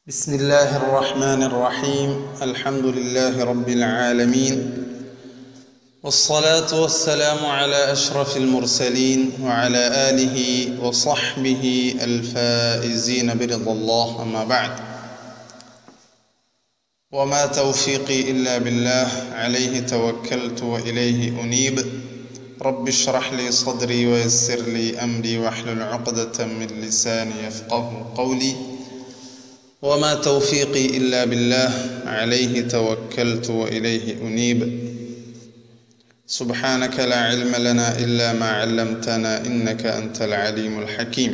بسم الله الرحمن الرحيم الحمد لله رب العالمين والصلاة والسلام على أشرف المرسلين وعلى آله وصحبه الفائزين برضا الله أما بعد وما توفيقي إلا بالله عليه توكلت وإليه أنيب رب اشرح لي صدري ويسر لي أمري واحلل عقدة من لساني يفقه قولي وما توفيقي إلا بالله عليه توكلت وإليه أنيب سبحانك لا علم لنا إلا ما علمتنا إنك أنت العليم الحكيم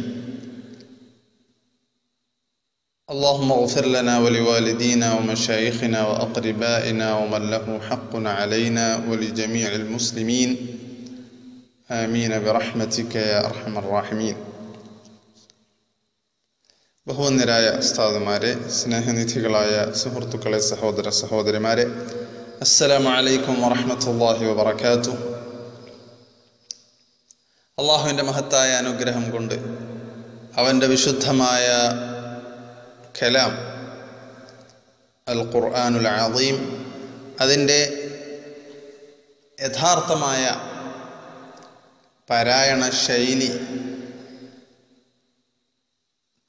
اللهم اغفر لنا ولوالدينا ومشايخنا وأقربائنا ومن له حق علينا ولجميع المسلمين آمين برحمتك يا أرحم الراحمين. ബഹുവന്യരായ ഉസ്താദുമാരെ, സ്നേഹനിധികളായ സുഹൃത്തുക്കളെ, സഹോദര സഹോദരിമാരെ, അസ്സലാമു അലൈക്കും വറഹ്മത്തുള്ളാഹി വബറകാതുഹു. അള്ളാഹുവിൻ്റെ മഹത്തായ അനുഗ്രഹം കൊണ്ട് അവൻ്റെ വിശുദ്ധമായ കലാം അൽ ഖുർആനുൽ അദീം, അതിൻ്റെ യഥാർത്ഥമായ പാരായണ ശൈലി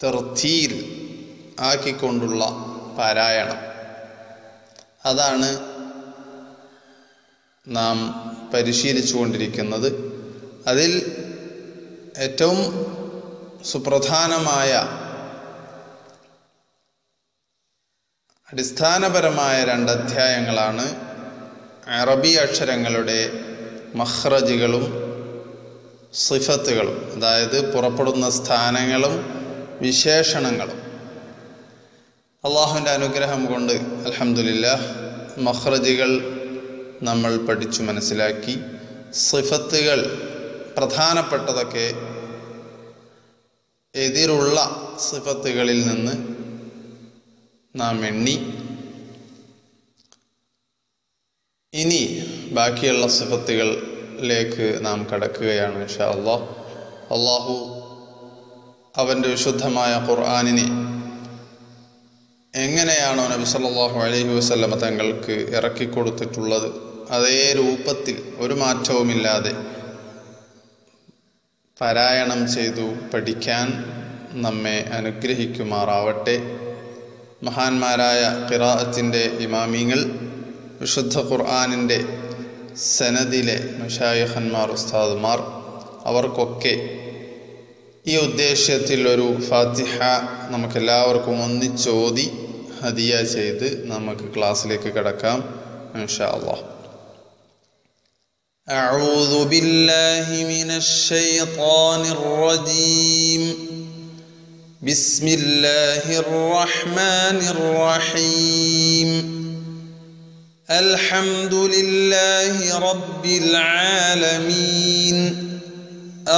തർത്തീൽ ആക്കിക്കൊണ്ടുള്ള പാരായണം, അതാണ് നാം പരിശീലിച്ചു കൊണ്ടിരിക്കുന്നത്. അതിൽ ഏറ്റവും സുപ്രധാനമായ അടിസ്ഥാനപരമായ 2 അധ്യായങ്ങളാണ് അറബി അക്ഷരങ്ങളുടെ മഖ്റജുകളും സിഫത്തുകളും, അതായത് പുറപ്പെടുന്ന സ്ഥാനങ്ങളും വിശേഷണങ്ങളും. അള്ളാഹുവിൻ്റെ അനുഗ്രഹം കൊണ്ട് അൽഹംദുലില്ലാഹ് മഖ്റജുകൾ നമ്മൾ പഠിച്ചു മനസ്സിലാക്കി. സിഫത്തുകൾ പ്രധാനപ്പെട്ടതൊക്കെ എതിരുള്ള സിഫത്തുകളിൽ നിന്ന് നാം എണ്ണി. ഇനി ബാക്കിയുള്ള സിഫത്തുകളിലേക്ക് നാം കടക്കുകയാണ് ഇൻഷാ അല്ലാഹ്. അള്ളാഹു അവൻ്റെ വിശുദ്ധമായ ഖുർആനിനെ എങ്ങനെയാണോ നബി സല്ലല്ലാഹു അലൈഹി വസല്ലമ തങ്ങൾക്ക് ഇറക്കിക്കൊടുത്തിട്ടുള്ളത് അതേ രൂപത്തിൽ ഒരു മാറ്റവുമില്ലാതെ പാരായണം ചെയ്തു പഠിക്കാൻ നമ്മെ അനുഗ്രഹിക്കുമാറാവട്ടെ. മഹാന്മാരായ ഖിറാഅത്തിൻ്റെ ഇമാമിങ്ങൾ, വിശുദ്ധ ഖുർആനിൻ്റെ സനദിലെ മശായിഖന്മാർ, ഉസ്താദുമാർ, അവർക്കൊക്കെ ഈ ഉദ്ദേശ്യത്തിൽ ഒരു ഫാത്തിഹ നമുക്കെല്ലാവർക്കും ഒന്നിച്ചോതി ഹദിയ ചെയ്ത് നമുക്ക് ക്ലാസ്സിലേക്ക് കടക്കാം ഇൻഷാ അല്ലാഹ്. അഊദു ബില്ലാഹി മിനശ് ശൈത്വാനിർ റജീം. ബിസ്മില്ലാഹിർ റഹ്മാനിർ റഹീം. അൽഹംദുലില്ലാഹി റബ്ബിൽ ആലമീൻ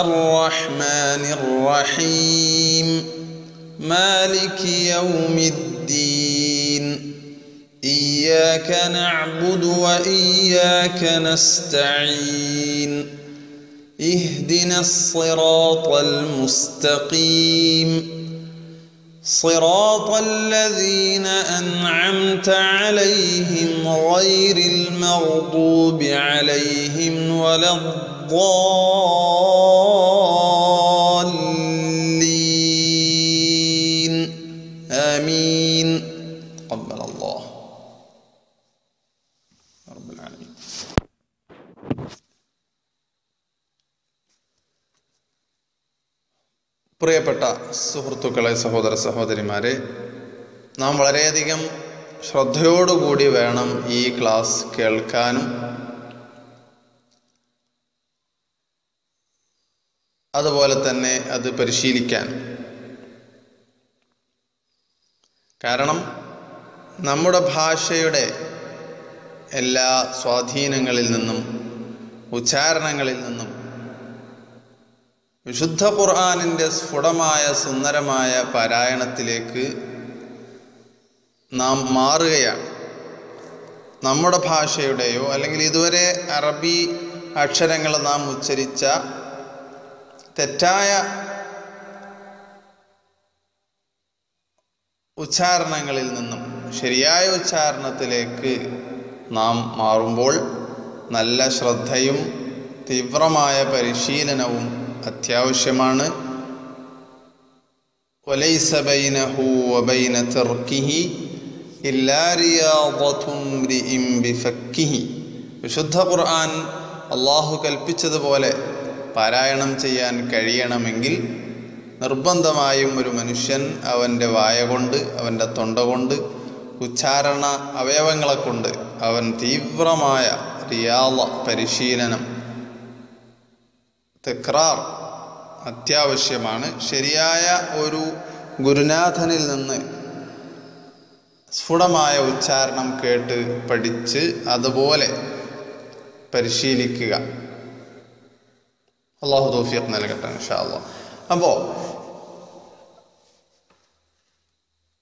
الرحمن الرحيم مالك يوم الدين إياك نعبد وإياك نستعين اهدنا الصراط المستقيم صراط الذين أنعمت عليهم غير المغضوب عليهم ولا الضالين آمين تقبل الله رب العالمين. പ്രിയപ്പെട്ട സുഹൃത്തുക്കളെ, സഹോദര സഹോദരിമാരെ, നാം വളരെയധികം ശ്രദ്ധയോടുകൂടി വേണം ഈ ക്ലാസ് കേൾക്കാനും അതുപോലെ തന്നെ അത് പരിശീലിക്കാനും. കാരണം നമ്മുടെ ഭാഷയുടെ എല്ലാ സ്വാധീനങ്ങളിൽ നിന്നും ഉച്ചാരണങ്ങളിൽ നിന്നും വിശുദ്ധ ഖുർആനിൻ്റെ സ്ഫുടമായ സുന്ദരമായ പാരായണത്തിലേക്ക് നാം മാറുകയാണ്. നമ്മുടെ ഭാഷയുടെയോ അല്ലെങ്കിൽ ഇതുവരെ അറബി അക്ഷരങ്ങൾ നാം ഉച്ചരിച്ച തെറ്റായ ഉച്ചാരണങ്ങളിൽ നിന്നും ശരിയായ ഉച്ചാരണത്തിലേക്ക് നാം മാറുമ്പോൾ നല്ല ശ്രദ്ധയും തീവ്രമായ പരിശീലനവും അത്യാവശ്യമാണ്. വലൈസ ബൈനഹു വബൈന തർക്കിഹി ഇല്ലാ റിയാദതു ഇംറിഇൻ ബിഫക്കിഹി. വിശുദ്ധ ഖുർആൻ അല്ലാഹു കൽപ്പിച്ചതുപോലെ പാരായണം ചെയ്യാൻ കഴിയണമെങ്കിൽ നിർബന്ധമായും ഒരു മനുഷ്യൻ അവൻ്റെ വായ കൊണ്ട്, അവൻ്റെ തൊണ്ട കൊണ്ട്, ഉച്ചാരണ അവയവങ്ങളെ കൊണ്ട് അവൻ തീവ്രമായ റിയാള പരിശീലനം, തക്രാർ അത്യാവശ്യമാണ്. ശരിയായ ഒരു ഗുരുനാഥനിൽ നിന്ന് സ്ഫുടമായ ഉച്ചാരണം കേട്ട് പഠിച്ച് അതുപോലെ പരിശീലിക്കുക. അല്ലാഹു തൗഫീഖ് നൽകട്ടെ ഇൻഷാ അല്ലാഹ്. അപ്പോൾ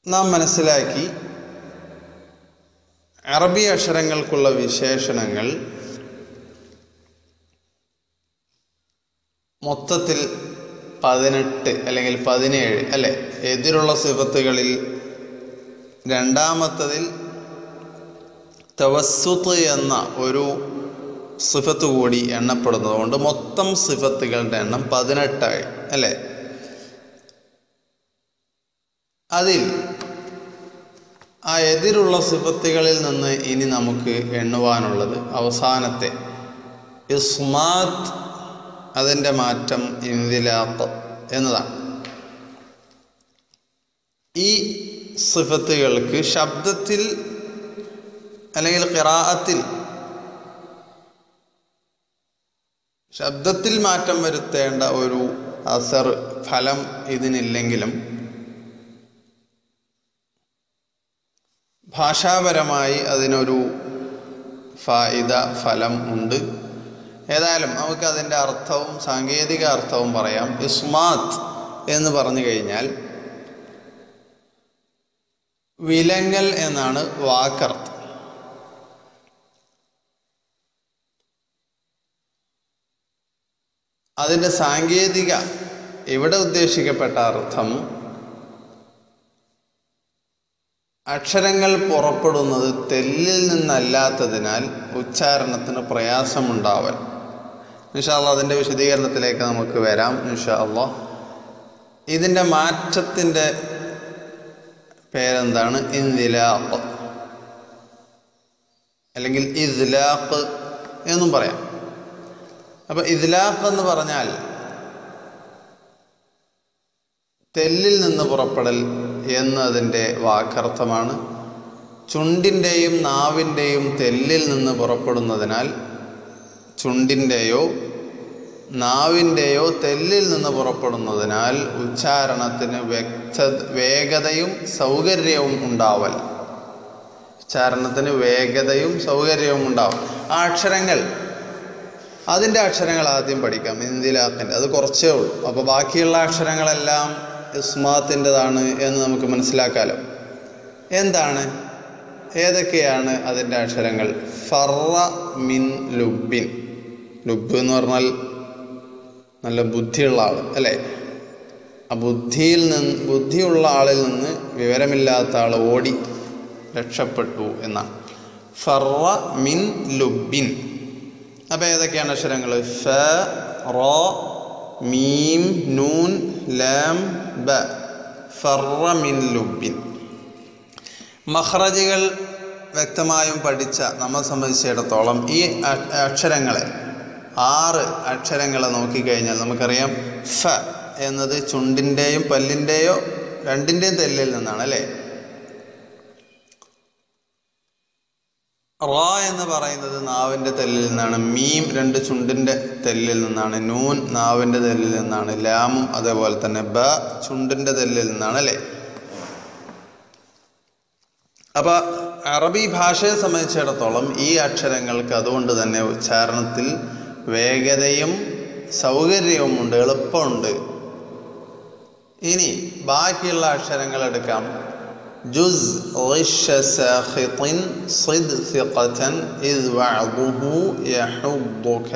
നാം മനസ്സിലാക്കി അറബി അക്ഷരങ്ങൾക്കുള്ള വിശേഷണങ്ങൾ മൊത്തത്തിൽ 18 അല്ലെങ്കിൽ 17 അല്ലെ. എതിരുള്ള സിഫത്തുകളിൽ രണ്ടാമത്തതിൽ തവസ്സുത്ത് എന്ന ഒരു സിഫത്ത് കൂടി എണ്ണപ്പെടുന്നത് കൊണ്ട് മൊത്തം സിഫത്തുകളുടെ എണ്ണം 18 അല്ലെ. അതിൽ ആ എതിരുള്ള സിഫത്തുകളിൽ നിന്ന് ഇനി നമുക്ക് എണ്ണുവാനുള്ളത് അവസാനത്തെ ഇസ്മാത്ത്, അതിൻ്റെ മാറ്റം ഇന്ദിലാത്ത് എന്നതാണ്. ഈ സിഫത്തുകൾക്ക് ശബ്ദത്തിൽ അല്ലെങ്കിൽ ശബ്ദത്തിൽ മാറ്റം വരുത്തേണ്ട ഒരു അസർ ഫലം ഇതിനില്ലെങ്കിലും ഭാഷാപരമായി അതിനൊരു ഫലം ഉണ്ട്. ഏതായാലും നമുക്ക് അതിൻ്റെ അർത്ഥവും സാങ്കേതിക അർത്ഥവും പറയാം. ഇസ്മാത്ത് എന്ന് പറഞ്ഞു കഴിഞ്ഞാൽ വിലങ്ങൽ എന്നാണ് വാക്കർത്ഥം. അതിൻ്റെ സാങ്കേതിക ഇവിടെ ഉദ്ദേശിക്കപ്പെട്ട അർത്ഥം അക്ഷരങ്ങൾ പുറപ്പെടുന്നത് തെല്ലിൽ നിന്നല്ലാത്തതിനാൽ ഉച്ചാരണത്തിന് പ്രയാസമുണ്ടാവൽ. ഇൻഷാ അല്ലാഹ് അതിൻ്റെ വിശദീകരണത്തിലേക്ക് നമുക്ക് വരാം ഇൻഷാ അല്ലാഹ്. ഇതിൻ്റെ മാറ്റത്തിൻ്റെ പേരെന്താണ്? ഇന്ദിലാഖ് അല്ലെങ്കിൽ ഇദ്ലാഖ് എന്നും പറയാം. അപ്പം ഇദ്ലാഖ് എന്ന് പറഞ്ഞാൽ തെല്ലിൽ നിന്ന് പുറപ്പെടൽ എന്നതിൻ്റെ വാക്കർത്ഥമാണ്. ചുണ്ടിൻ്റെയും നാവിൻ്റെയും തെല്ലിൽ നിന്ന് പുറപ്പെടുന്നതിനാൽ ചുണ്ടിൻ്റെയോ നാവിൻ്റെയോ തെല്ലിൽ നിന്ന് പുറപ്പെടുന്നതിനാൽ ഉച്ചാരണത്തിന് വേഗതയും സൗകര്യവും ഉണ്ടാവൽ. ഉച്ചാരണത്തിന് വേഗതയും സൗകര്യവും ഉണ്ടാവും. ആ അക്ഷരങ്ങൾ, അതിൻ്റെ അക്ഷരങ്ങൾ ആദ്യം പഠിക്കാം. ഇന്ദിലാഖിൻ്റെ അത് കുറച്ചേ ഉള്ളൂ. അപ്പോൾ ബാക്കിയുള്ള അക്ഷരങ്ങളെല്ലാം ഇസ്മാത്തിൻ്റെതാണ് എന്ന് നമുക്ക് മനസ്സിലാക്കാലോ. എന്താണ്, ഏതൊക്കെയാണ് അതിൻ്റെ അക്ഷരങ്ങൾ? ഫറ മിൻ ലുബിൻ. ലുബ് എന്ന് പറഞ്ഞാൽ നല്ല ബുദ്ധിയുള്ള ആൾ അല്ലേ. ആ ബുദ്ധിയുള്ള ആളിൽ നിന്ന് വിവരമില്ലാത്ത ആൾ ഓടി രക്ഷപ്പെട്ടു എന്നാണ്. ഫറ മിൻ ലുബിൻ. അപ്പോൾ ഏതൊക്കെയാണ് അക്ഷരങ്ങൾ? ഫ, റ, മീം, നൂൻ, ലാം, ബ. ഫറ മിൻ ലുബിൻ. മഖ്റജുകൾ വ്യക്തമായും പഠിച്ച നമ്മെ സംബന്ധിച്ചിടത്തോളം ഈ അക്ഷരങ്ങളെ 6 അക്ഷരങ്ങളെ നോക്കിക്കഴിഞ്ഞാൽ നമുക്കറിയാം. ഫ എന്നത് ചുണ്ടിൻ്റെയും പല്ലിൻ്റെയോ രണ്ടിൻ്റെയും തെല്ലിൽ നിന്നാണ് അല്ലേ. റ എന്ന് പറയുന്നത് നാവിൻ്റെ തെല്ലിൽ നിന്നാണ്. മീം 2 ചുണ്ടിൻ്റെ തെല്ലിൽ നിന്നാണ്. നൂൻ നാവിൻ്റെ തെല്ലിൽ നിന്നാണ്. ലാമും അതേപോലെ തന്നെ. ബ ചുണ്ടിൻ്റെ തെല്ലിൽ നിന്നാണ് അല്ലേ. അപ്പോൾ അറബി ഭാഷയെ സംബന്ധിച്ചിടത്തോളം ഈ അക്ഷരങ്ങൾക്ക് അതുകൊണ്ട് തന്നെ ഉച്ചാരണത്തിൽ വേഗതയും സൗകര്യവും ഉണ്ട്, എളുപ്പമുണ്ട്. ഇനി ബാക്കിയുള്ള അക്ഷരങ്ങൾ എടുക്കാം. ജുസ് ളിഷ സാഖിത്തിൻ സിദ് സിഖതൻ ഇദ് വഅദുഹു യഹുദ്ദുക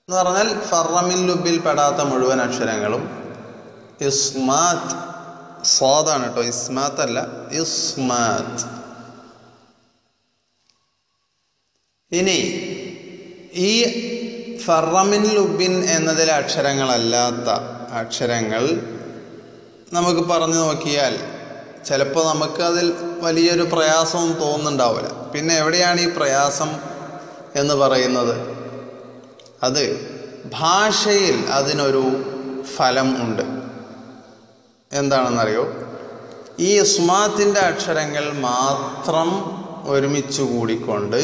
എന്ന് പറഞ്ഞാൽ ഫറ മിൻ ലുബിൽ പെടാത്ത മുഴുവൻ അക്ഷരങ്ങളും ഇസ്മാത്ത് സ്വാദാണ് കേട്ടോ, ഇസ്മാത്ത് അല്ല, ഇസ്മാത്ത്. ഇനി ഈ ഫറമിൻ ലുബിൻ എന്നതിലെ അക്ഷരങ്ങളല്ലാത്ത അക്ഷരങ്ങൾ നമുക്ക് പറഞ്ഞു നോക്കിയാൽ ചിലപ്പോൾ നമുക്ക് അതിൽ വലിയൊരു പ്രയാസവും തോന്നുന്നുണ്ടാവില്ല. പിന്നെ എവിടെയാണ് ഈ പ്രയാസം എന്ന് പറയുന്നത്? അത് ഭാഷയിൽ അതിനൊരു ഫലം ഉണ്ട്. എന്താണെന്നറിയോ? ഈ ഇസ്മാത്തിൻ്റെ അക്ഷരങ്ങൾ മാത്രം ഒരുമിച്ച് കൂടിക്കൊണ്ട്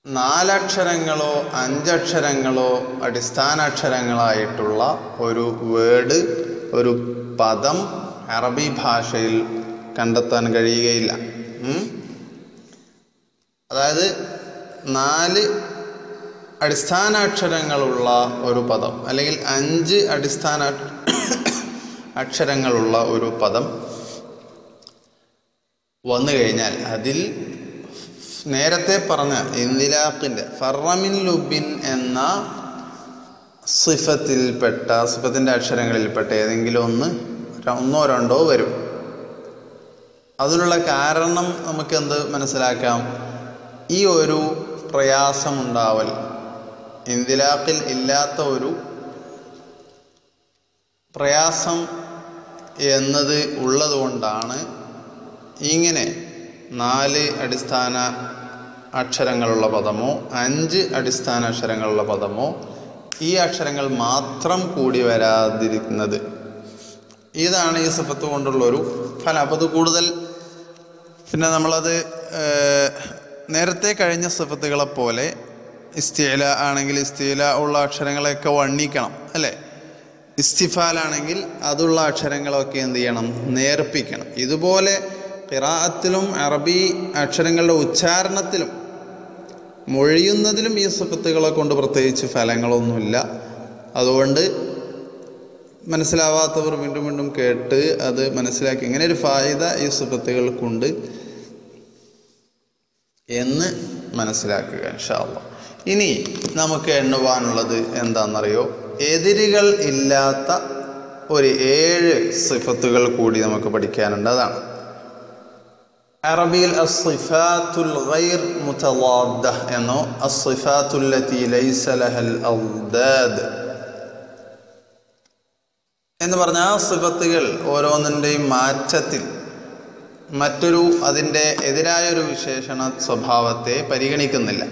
4 അക്ഷരങ്ങളോ 5 അക്ഷരങ്ങളോ അടിസ്ഥാനാക്ഷരങ്ങളായിട്ടുള്ള ഒരു വേർഡ്, ഒരു പദം അറബി ഭാഷയിൽ കണ്ടെത്താൻ കഴിയുകയില്ല. അതായത് 4 അടിസ്ഥാനാക്ഷരങ്ങളുള്ള ഒരു പദം അല്ലെങ്കിൽ 5 അടിസ്ഥാന അക്ഷരങ്ങളുള്ള ഒരു പദം വന്നു കഴിഞ്ഞാൽ അതിൽ നേരത്തെ പറഞ്ഞ ഇന്ദിലാഖിൻ്റെ ഫറമിൻ ലുബിൻ എന്ന സിഫത്തിൻ്റെ അക്ഷരങ്ങളിൽപ്പെട്ട ഏതെങ്കിലും ഒന്നോ രണ്ടോ വരും. അതിനുള്ള കാരണം നമുക്ക് എന്ത് മനസ്സിലാക്കാം? ഈ ഒരു പ്രയാസമുണ്ടാവൽ, ഇന്ദിലാഖിൽ ഇല്ലാത്ത ഒരു പ്രയാസം എന്നത് ഉള്ളതുകൊണ്ടാണ് ഇങ്ങനെ 4 അടിസ്ഥാന അക്ഷരങ്ങളുള്ള പദമോ 5 അടിസ്ഥാന അക്ഷരങ്ങളുള്ള പദമോ ഈ അക്ഷരങ്ങൾ മാത്രം കൂടി വരാതിരിക്കുന്നത്. ഇതാണ് ഈ സിഫത്ത് കൊണ്ടുള്ളൊരു ഫലം. അപ്പോൾ അത് കൂടുതൽ പിന്നെ നമ്മളത് നേരത്തെ കഴിഞ്ഞ സിഫത്തുകളെ പോലെ ഇസ്തിഅല ആണെങ്കിൽ ഇസ്തിഅല ഉള്ള അക്ഷരങ്ങളെയൊക്കെ വണ്ണിക്കണം അല്ലേ? ഇസ്തിഫാലാണെങ്കിൽ അതുള്ള അക്ഷരങ്ങളൊക്കെ എന്ത് ചെയ്യണം? നേർപ്പിക്കണം. ഇതുപോലെ ഖിറാഅത്തിലും അറബി അക്ഷരങ്ങളുടെ ഉച്ചാരണത്തിലും മൊഴിയുന്നതിലും ഈ സിഫത്തുകളെ കൊണ്ട് പ്രത്യേകിച്ച് ഫലങ്ങളൊന്നുമില്ല. അതുകൊണ്ട് മനസ്സിലാവാത്തവർ വീണ്ടും വീണ്ടും കേട്ട് അത് മനസ്സിലാക്കി ഇങ്ങനെ ഒരു ഫായിദ ഈ സിഫത്തുകൾക്കുണ്ട് എന്ന് മനസ്സിലാക്കുക ഇൻഷാ അല്ലാഹ്. ഇനി നമുക്ക് എണ്ണുവാനുള്ളത് എന്താണെന്നറിയോ? എതിരുകൾ ഇല്ലാത്ത ഒരു 7 സിഫത്തുകൾ കൂടി നമുക്ക് പഠിക്കാനുണ്ട്. അതാണ് അറബിയിൽ അസ്സിഫാത്തുൽ ഗൈർ മുതളാദ്ദ എന്നോ അസ്സിഫാത്തുല്ലതി ലൈസ ലഹൽ അദ്ദാദ് എന്ന് പറഞ്ഞ ആ സിഫത്തുകൾ ഓരോന്നിൻ്റെയും മാറ്റത്തിൽ മറ്റൊരു അതിൻ്റെ എതിരായൊരു വിശേഷണ സ്വഭാവത്തെ പരിഗണിക്കുന്നില്ല.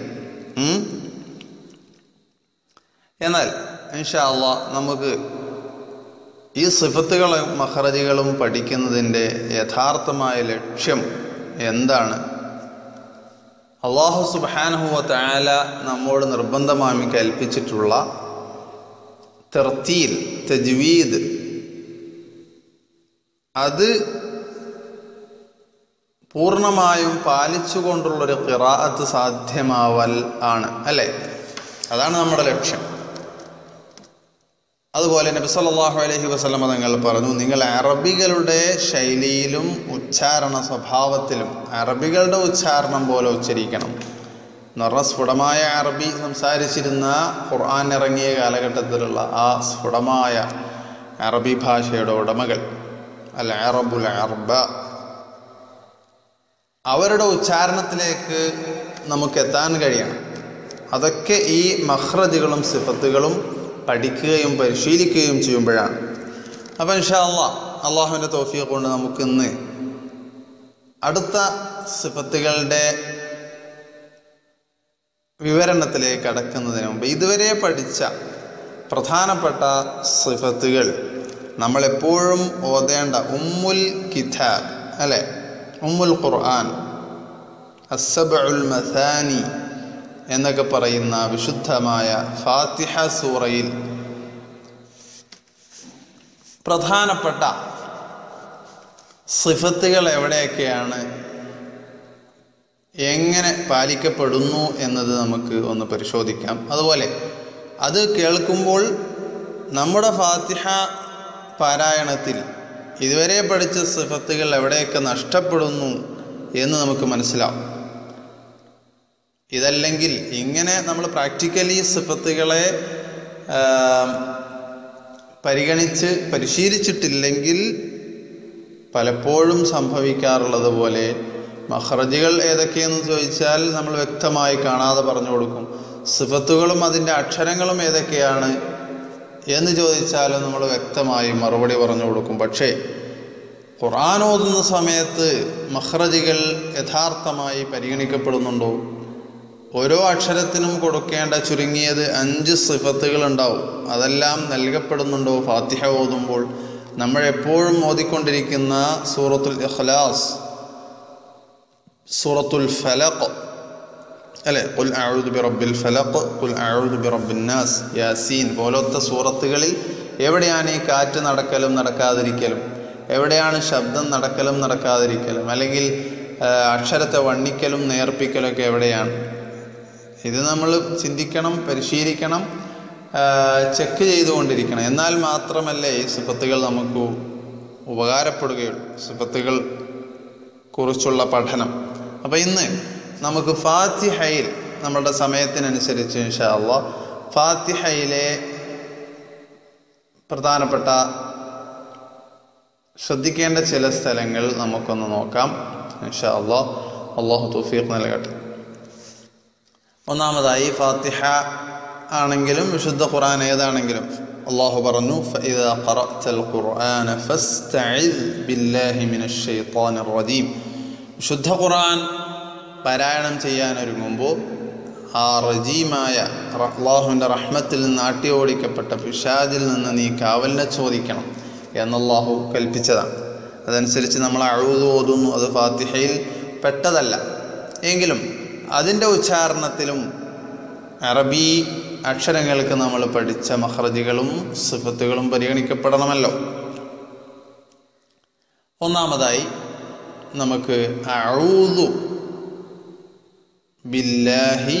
എന്നാൽ ഇൻഷാ അല്ലാഹ് നമുക്ക് ഈ സിഫത്തുകളും മഖ്റജുകളും പഠിക്കുന്നതിൻ്റെ യഥാർത്ഥമായ ലക്ഷ്യം എന്താണ്? അല്ലാഹു സുബ്ഹാനഹു വ തആല നമ്മോട് നിർബന്ധമായി കൽപ്പിച്ചിട്ടുള്ള തർത്തീൽ, തജ്വീദ്, അത് പൂർണ്ണമായും പാലിച്ചുകൊണ്ടുള്ളൊരു ഖിറാഅത്ത് സാധ്യമാവൽ ആണ് അല്ലേ? അതാണ് നമ്മുടെ ലക്ഷ്യം. അതുപോലെ നബി സല്ലല്ലാഹു അലൈഹി വസല്ലം തങ്ങൾ പറഞ്ഞു, നിങ്ങൾ അറബികളുടെ ശൈലിയിലും ഉച്ചാരണ സ്വഭാവത്തിലും അറബികളുടെ ഉച്ചാരണം പോലെ ഉച്ചരിക്കണം എന്ന് പറഞ്ഞാൽ സ്ഫുടമായ അറബി സംസാരിച്ചിരുന്ന ഖുർആൻ ഇറങ്ങിയ കാലഘട്ടത്തിലുള്ള ആ സ്ഫുടമായ അറബി ഭാഷയുടെ ഉടമകൾ അൽ അറബുൽ അർബ, അവരുടെ ഉച്ചാരണത്തിലേക്ക് നമുക്ക് എത്താൻ കഴിയണം. അതൊക്കെ ഈ മഖ്റജുകളും സിഫത്തുകളും പഠിക്കുകയും പരിശീലിക്കുകയും ചെയ്യുമ്പോഴാണ്. അപ്പോൾ ഇൻഷാ അല്ലാഹ് അള്ളാഹുവിൻ്റെ തൗഫീഖ് കൊണ്ട് നമുക്കിന്ന് അടുത്ത സിഫത്തുകളുടെ വിവരണത്തിലേക്ക് കടക്കുന്നതിന് മുമ്പ് ഇതുവരെ പഠിച്ച പ്രധാനപ്പെട്ട സിഫത്തുകൾ നമ്മളെപ്പോഴും ഓതേണ്ട ഉമ്മുൽ കിതാബ് അല്ലേ, ഉമ്മുൽ ഖുർആൻ, അസ്സബ്ഉൽ മസാനി എന്നൊക്കെ പറയുന്ന വിശുദ്ധമായ ഫാത്തിഹ സൂറയിൽ പ്രധാനപ്പെട്ട സിഫത്തുകൾ എവിടെയൊക്കെയാണ്, എങ്ങനെ പാലിക്കപ്പെടുന്നു എന്നത് നമുക്ക് ഒന്ന് പരിശോധിക്കാം. അതുപോലെ അത് കേൾക്കുമ്പോൾ നമ്മുടെ ഫാത്തിഹ പാരായണത്തിൽ ഇതുവരെ പഠിച്ച സിഫത്തുകൾ എവിടെയൊക്കെ നഷ്ടപ്പെടുന്നു എന്ന് നമുക്ക് മനസ്സിലാവും. ഇതല്ലെങ്കിൽ ഇങ്ങനെ നമ്മൾ പ്രാക്ടിക്കലി സിഫത്തുകളെ പരിഗണിച്ച് പരിശീലിച്ചിട്ടില്ലെങ്കിൽ പലപ്പോഴും സംഭവിക്കാറുള്ളത് പോലെ മഖ്റജുകൾ ഏതൊക്കെയെന്ന് ചോദിച്ചാൽ നമ്മൾ വ്യക്തമായി കാണാതെ പറഞ്ഞു കൊടുക്കും. സിഫത്തുകളും അതിൻ്റെ അക്ഷരങ്ങളും ഏതൊക്കെയാണ് എന്ന് ചോദിച്ചാലും നമ്മൾ വ്യക്തമായി മറുപടി പറഞ്ഞു കൊടുക്കും. പക്ഷേ ഖുർആൻ ഓതുന്ന സമയത്ത് മഖ്റജുകൾ യഥാർത്ഥമായി പരിഗണിക്കപ്പെടുന്നുണ്ടോ? ഓരോ അക്ഷരത്തിനും കൊടുക്കേണ്ട ചുരുങ്ങിയത് 5 സിഫത്തുകൾ ഉണ്ടാവും. അതെല്ലാം നൽകപ്പെടുന്നുണ്ടോ? ഫാത്തിഹ ഓതുമ്പോൾ നമ്മൾ എപ്പോഴും ഓതിക്കൊണ്ടിരിക്കുന്ന സൂറത്തുൽ ഇഖ്ലാസ്, സൂറത്തുൽ ഫലഖ് അല്ലേ, ഖുൽ അഊദു ബിറബ്ബിൽ ഫലഖ്, ഖുൽ അഊദു ബിറബ്ബിൻ നാസ്, യാസീൻ പോലത്തെ സൂറത്തുകളിൽ എവിടെയാണ് ഈ കാറ്റ് നടക്കലും നടക്കാതിരിക്കലും, എവിടെയാണ് ശബ്ദം നടക്കലും നടക്കാതിരിക്കലും, അല്ലെങ്കിൽ അക്ഷരത്തെ വണ്ണിക്കലും നേർപ്പിക്കലൊക്കെ എവിടെയാണ്? ഇത് നമ്മൾ ചിന്തിക്കണം, പരിശീലിക്കണം, ചെക്ക് ചെയ്തുകൊണ്ടിരിക്കണം. എന്നാൽ മാത്രമല്ലേ ഈ സിഫത്തുകൾ നമുക്ക് ഉപകാരപ്പെടുകയുള്ളൂ, സിഫത്തുകൾ കുറിച്ചുള്ള പഠനം. അപ്പോൾ ഇന്ന് നമുക്ക് ഫാത്തിഹയിൽ നമ്മുടെ സമയത്തിനനുസരിച്ച് ഇൻഷാ അല്ലാഹ് ഫാത്തിഹയിലെ പ്രധാനപ്പെട്ട ശ്രദ്ധിക്കേണ്ട ചില സ്ഥലങ്ങൾ നമുക്കൊന്ന് നോക്കാം ഇൻഷാ അല്ലാഹ്. അല്ലാഹു തൗഫീഖ് നൽകട്ടെ. ഒന്നാമതായി ഫാത്തിഹ ആണെങ്കിലും വിശുദ്ധ ഖുർആൻ ഏതാണെങ്കിലും അല്ലാഹു പറഞ്ഞു, ഫഇദാ ഖറഅതൽ ഖുർആന ഫസ്തഇദ് ബില്ലാഹി മിനശ് ശൈത്വാനിർ റജീം. വിശുദ്ധ ഖുർആൻ പാരായണം ചെയ്യാനൊരുങ്ങുമ്പോൾ ആ റജീമായ അല്ലാഹുവിൻ്റെ റഹ്മത്തിൽ നിന്ന് ആട്ടി ഓടിക്കപ്പെട്ട പിശാചിൽ നിന്ന് നീ കാവലിനെ ചോദിക്കണം എന്നല്ലാഹു കൽപ്പിച്ചതാണ്. അതനുസരിച്ച് നമ്മൾ അഊദു ഓതുന്നു. അത് ഫാത്തിഹയിൽ പെട്ടതല്ല എങ്കിലും അതിൻ്റെ ഉച്ചാരണത്തിലും അറബി അക്ഷരങ്ങൾക്ക് നമ്മൾ പഠിച്ച മഖ്റജുകളും സിഫത്തുകളും പരിഗണിക്കപ്പെടണമല്ലോ. ഒന്നാമതായി നമുക്ക് അഊദു ബില്ലാഹി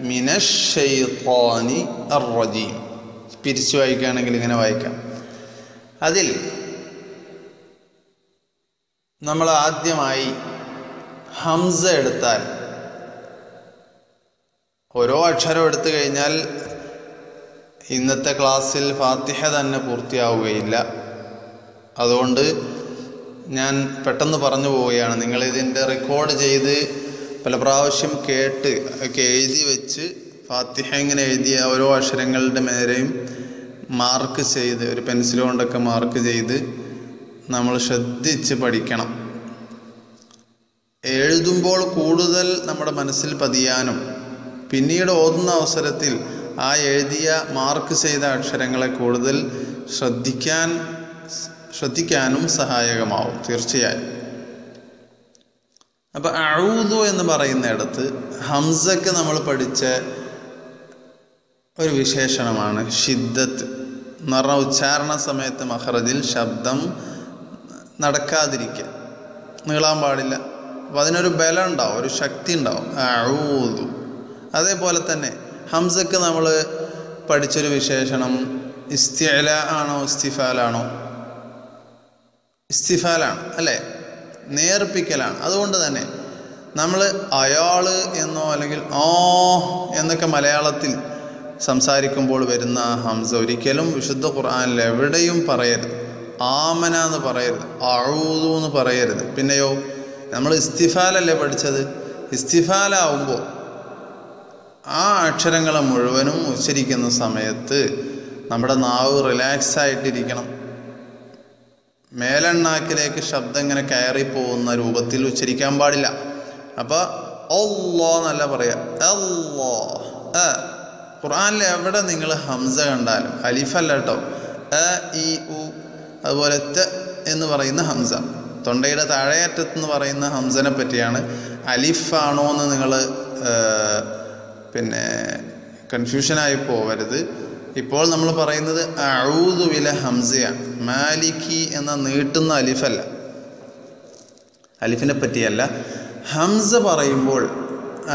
മിനശ് ശൈത്വാനി അർ-റജീം പിരിച്ചു വായിക്കുകയാണെങ്കിൽ ഇങ്ങനെ വായിക്കാം. അതിൽ നമ്മൾ ആദ്യമായി ഹംസ എടുത്താൽ, ഓരോ അക്ഷരം എടുത്തു കഴിഞ്ഞാൽ ഇന്നത്തെ ക്ലാസ്സിൽ ഫാത്തിഹ തന്നെ പൂർത്തിയാവുകയില്ല. അതുകൊണ്ട് ഞാൻ പെട്ടെന്ന് പറഞ്ഞു പോവുകയാണ്. നിങ്ങളിതിൻ്റെ റെക്കോർഡ് ചെയ്ത് പല പ്രാവശ്യം കേട്ട് ഒക്കെ എഴുതി വെച്ച് ഫാത്തിഹ ഇങ്ങനെ എഴുതിയ ഓരോ അക്ഷരങ്ങളുടെ മേലെയും മാർക്ക് ചെയ്ത്, ഒരു പെൻസിൽ കൊണ്ടൊക്കെ മാർക്ക് ചെയ്ത് നമ്മൾ ശ്രദ്ധിച്ച് പഠിക്കണം. എഴുതുമ്പോൾ കൂടുതൽ നമ്മുടെ മനസ്സിൽ പതിയാനും പിന്നീട് ഓതുന്ന അവസരത്തിൽ ആ എഴുതിയ മാർക്ക് ചെയ്ത അക്ഷരങ്ങളെ കൂടുതൽ ശ്രദ്ധിക്കാനും സഹായകമാവും തീർച്ചയായും. അപ്പം അഊദു എന്ന് പറയുന്നിടത്ത് ഹംസക്ക് നമ്മൾ പഠിച്ച ഒരു വിശേഷണമാണ് ഷിദ്ദത്ത് എന്ന് പറഞ്ഞ ഉച്ചാരണ സമയത്ത് മഖ്റജിൽ ശബ്ദം നടക്കാതിരിക്കുക, നീളാൻ പാടില്ല. അപ്പം അതിനൊരു ബലം ഉണ്ടാവും, ഒരു ശക്തി ഉണ്ടാവും. അഊദു. അതേപോലെ തന്നെ ഹംസക്ക് നമ്മൾ പഠിച്ചൊരു വിശേഷണം ഇസ്തിഅല ആണോ ഇസ്തിഫാലാണോ? ഇസ്തിഫാലാണ് അല്ലേ, നേർപ്പിക്കലാണ്. അതുകൊണ്ട് തന്നെ നമ്മൾ അയാൾ എന്നോ അല്ലെങ്കിൽ ആ എന്നൊക്കെ മലയാളത്തിൽ സംസാരിക്കുമ്പോൾ വരുന്ന ഹംസ ഒരിക്കലും വിശുദ്ധ ഖുർആനിൽ എവിടെയും പറയരുത്. ആമന എന്ന് പറയരുത്, അഊദു എന്ന് പറയരുത്. പിന്നെയോ നമ്മൾ ഇസ്തിഫാലല്ലേ പഠിച്ചത്. ഇസ്തിഫാലാവുമ്പോൾ ആ അക്ഷരങ്ങളെ മുഴുവനും ഉച്ചരിക്കുന്ന സമയത്ത് നമ്മുടെ നാവ് റിലാക്സ് ആയിട്ടിരിക്കണം. മേലെണ്ണാക്കിലേക്ക് ശബ്ദം ഇങ്ങനെ കയറിപ്പോകുന്ന രൂപത്തിൽ ഉച്ചരിക്കാൻ പാടില്ല. അപ്പോൾ അല്ലാ എന്നല്ല പറയാ, അല്ലാ. ഖുർആനിൽ എവിടെ നിങ്ങൾ ഹംസ കണ്ടാലും, അലിഫല്ല കേട്ടോ, അ ഇ ഉ, അതുപോലെ ത എന്ന് പറയുന്ന ഹംസ, തൊണ്ടയുടെ താഴെയറ്റത്തെന്ന് പറയുന്ന ഹംസനെ പറ്റിയാണ്. അലിഫാണോ എന്ന് നിങ്ങൾ പിന്നെ കൺഫ്യൂഷനായി പോവരുത്. ഇപ്പോൾ നമ്മൾ പറയുന്നത് അഊദുവിലെ ഹംസയാണ്, മാലിക്കി എന്ന നീട്ടുന്ന അലിഫല്ല, അലിഫിനെ പറ്റിയല്ല. ഹംസ പറയുമ്പോൾ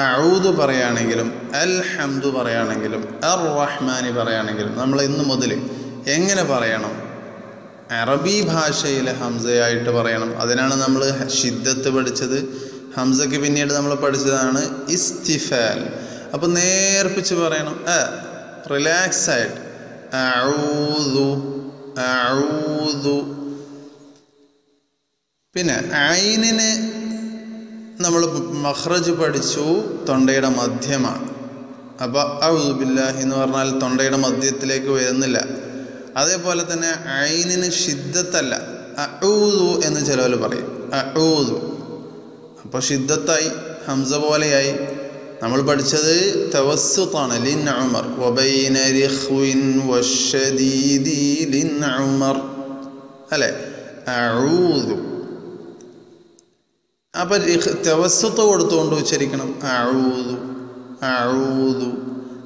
അഊദു പറയുകയാണെങ്കിലും അൽ ഹംദു പറയുകയാണെങ്കിലും അർ റഹ്മാനി പറയുകയാണെങ്കിലും നമ്മൾ ഇന്ന് മുതൽ എങ്ങനെ പറയണം? അറബി ഭാഷയിലെ ഹംസയായിട്ട് പറയണം. അതിനാണ് നമ്മൾ ഷിദ്ദത്ത് പഠിച്ചത്. ഹംസയ്ക്ക് പിന്നീട് നമ്മൾ പഠിച്ചതാണ് ഇസ്തിഫാൽ. അപ്പം നേർപ്പിച്ച് പറയണം, റിലാക്സ് ആയിട്ട്. അഊദു അഊദു. പിന്നെ ഐനിന് നമ്മൾ മഖ്റജ് പഠിച്ചു, തൊണ്ടയുടെ മധ്യമാണ്. അപ്പോൾ അഊദു ബില്ലാഹി എന്ന് പറഞ്ഞാൽ തൊണ്ടയുടെ മധ്യത്തിലേക്ക് വരുന്നില്ല. അതേപോലെ തന്നെ ഐനിന് ഷിദ്ദത്തല്ല, അഊദു എന്ന് ചിലവർ പറയും, അഊദു. അപ്പോൾ ഷിദ്ദത്തായി, ഹംസ പോലെയായി. നമ്മൾ പഠിച്ചത് തവസ്സുത്താണ്, ലിൻ ഉമർ വബൈന റിഖ്വിൻ വശദീദി ലിൻ ഉമർ അല്ലേ, അഊദു. അപ്പം തവസ്സുത്ത് കൊടുത്തുകൊണ്ട് ഉച്ചരിക്കണം, അഊദു അഊദു.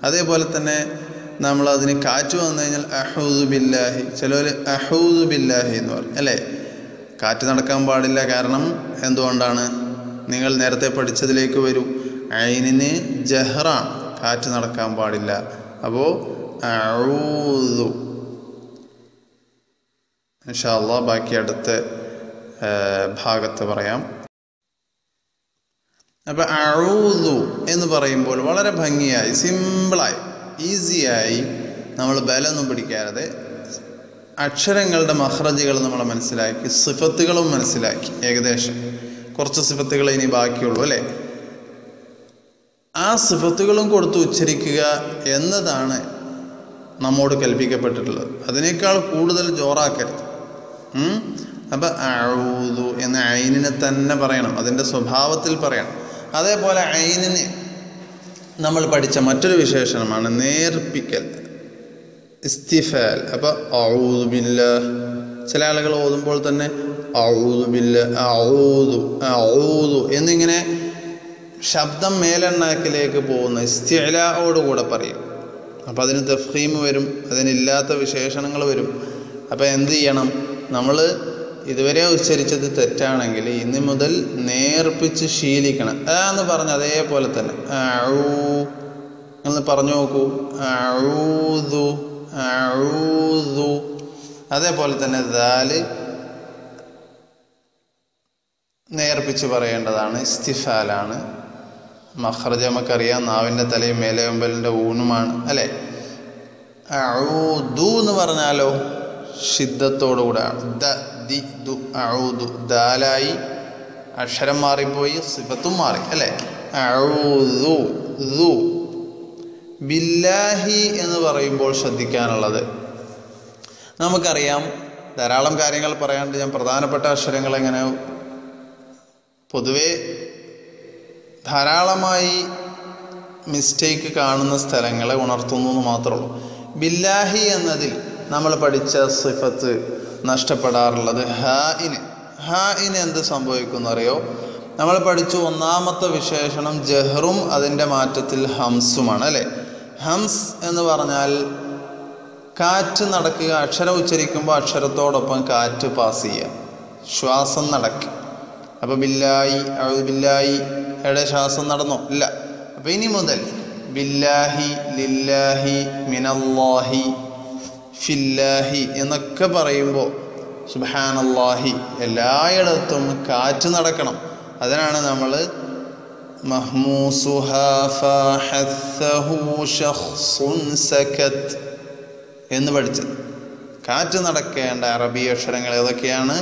അതേപോലെ തന്നെ നമ്മൾ അതിന് കാറ്റ് വന്നു കഴിഞ്ഞാൽ അഊദു ബില്ലാഹി, ചിലർ അഊദു ബില്ലാഹി എന്ന് പറയും അല്ലേ. കാറ്റ് നടക്കാൻ പാടില്ല, കാരണം എന്തുകൊണ്ടാണ്? നിങ്ങൾ നേരത്തെ പഠിച്ചതിലേക്ക് വരൂ, ഐനിന് ജഹ്റാണ്, കാറ്റ് നടക്കാൻ പാടില്ല. അപ്പോൾ അഊദു. ഇൻഷാ അല്ലാഹ് ബാക്കി അടുത്ത ഭാഗത്ത് പറയാം. അപ്പം അഊദു എന്ന് പറയുമ്പോൾ വളരെ ഭംഗിയായി, സിമ്പിളായി, ഈസിയായി, നമ്മൾ ബലമൊന്നും പിടിക്കാതെ അക്ഷരങ്ങളുടെ മഖ്റജുകൾ നമ്മൾ മനസ്സിലാക്കി, സിഫത്തുകളും മനസ്സിലാക്കി. ഏകദേശം കുറച്ച് സിഫത്തുകൾ ഇനി ബാക്കിയുള്ളൂ അല്ലേ. ആ സിഫത്തുകളും കൊടുത്ത് ഉച്ചരിക്കുക എന്നതാണ് നമ്മോട് കൽപ്പിക്കപ്പെട്ടിട്ടുള്ളത്. അതിനേക്കാൾ കൂടുതൽ ജോറാക്കരുത്. അപ്പം അഊദു എന്ന ഐനിനെ തന്നെ പറയണം, അതിൻ്റെ സ്വഭാവത്തിൽ പറയണം. അതേപോലെ ഐനിന് നമ്മൾ പഠിച്ച മറ്റൊരു വിശേഷണമാണ് നേർപ്പിക്കൽ, ഇസ്തിഫാൽ. അപ്പോൾ അഊദു ബില്ലാഹ്, ചില ആളുകൾ ഓതുമ്പോൾ തന്നെ അഊദു ബില്ലാഹ് അഊദു അഊദു എന്നിങ്ങനെ ശബ്ദം മേലെണ്ണാക്കിലേക്ക് പോകുന്ന ഇസ്തിഅലാഓടുകൂടെ പറയും. അപ്പം അതിന് തഫ്ഖീം വരും, അതിനില്ലാത്ത വിശേഷണങ്ങൾ വരും. അപ്പം എന്ത് ചെയ്യണം? നമ്മൾ ഇതുവരെ ഉച്ചരിച്ചത് തെറ്റാണെങ്കിൽ ഇനി മുതൽ നേർപ്പിച്ച് ശീലിക്കണം. എന്ന് പറഞ്ഞ് അതേപോലെ തന്നെ എന്ന് പറഞ്ഞു നോക്കൂ, അഊദു അഊദു. അതേപോലെ തന്നെ ദാല് നേർപ്പിച്ച് പറയേണ്ടതാണ്, ഇസ്തിഫാലാണ്. മഖ്റജ് നമുക്കറിയാം, നാവിൻ്റെ തലയും മേലയമ്പലിൻ്റെ ഊണുമാണ് അല്ലേ. അഊദു എന്ന് പറഞ്ഞാലോ ഷിദ്ദത്തോടുകൂടെ, അഊദു ദാലായി, അക്ഷരം മാറിപ്പോയി, സിഫത്തും മാറി അല്ലേ. അഊദു ദു. ബില്ലാഹി എന്ന് പറയുമ്പോൾ ശ്രദ്ധിക്കാനുള്ളത്, നമുക്കറിയാം ധാരാളം കാര്യങ്ങൾ പറയാണ്ട്, ഞാൻ പ്രധാനപ്പെട്ട അക്ഷരങ്ങൾ എങ്ങനെ പൊതുവെ ധാരാളമായി മിസ്റ്റേക്ക് കാണുന്ന സ്ഥലങ്ങളെ ഉണർത്തുന്നു എന്ന് മാത്രമേ ഉള്ളൂ. ബില്ലാഹി എന്നതിൽ നമ്മൾ പഠിച്ച സിഫത്ത് നഷ്ടപ്പെടാറുള്ളത് ഹാഇന്. ഹാഇന് എന്ത് സംഭവിക്കുന്നു അറിയോ? നമ്മൾ പഠിച്ചു ഒന്നാമത്തെ വിശേഷണം ജഹ്റും അതിൻ്റെ മാറ്റത്തിൽ ഹംസുമാണ് അല്ലേ. ഹംസ് എന്ന് പറഞ്ഞാൽ കാറ്റ് നടക്കുക, അക്ഷരം ഉച്ചരിക്കുമ്പോൾ അക്ഷരത്തോടൊപ്പം കാറ്റ് പാസ് ചെയ്യുക, ശ്വാസം നടക്കുക. അപ്പോൾ ബില്ലാഹി അഊദു ബില്ലാഹി എവിടെ ശ്വാസം നടന്നോ? ഇല്ല. അപ്പോൾ ഇനി മുതൽ ബില്ലാഹി ലില്ലാഹി മിനല്ലാഹി ഫില്ലാഹി എന്നൊക്കെ പറയുമ്പോൾ സുബ്ഹാനല്ലാഹി എല്ലായിടത്തും കാറ്റ് നടക്കണം. അതിനാണ് നമ്മൾ മഹ്മൂസുഹാ ഫഹസ്സഹു ശഖ്സുൻ സകത് എന്ന് പഠിച്ചത്. കാറ്റ് നടക്കേണ്ട അറബി അക്ഷരങ്ങൾ ഏതൊക്കെയാണ്?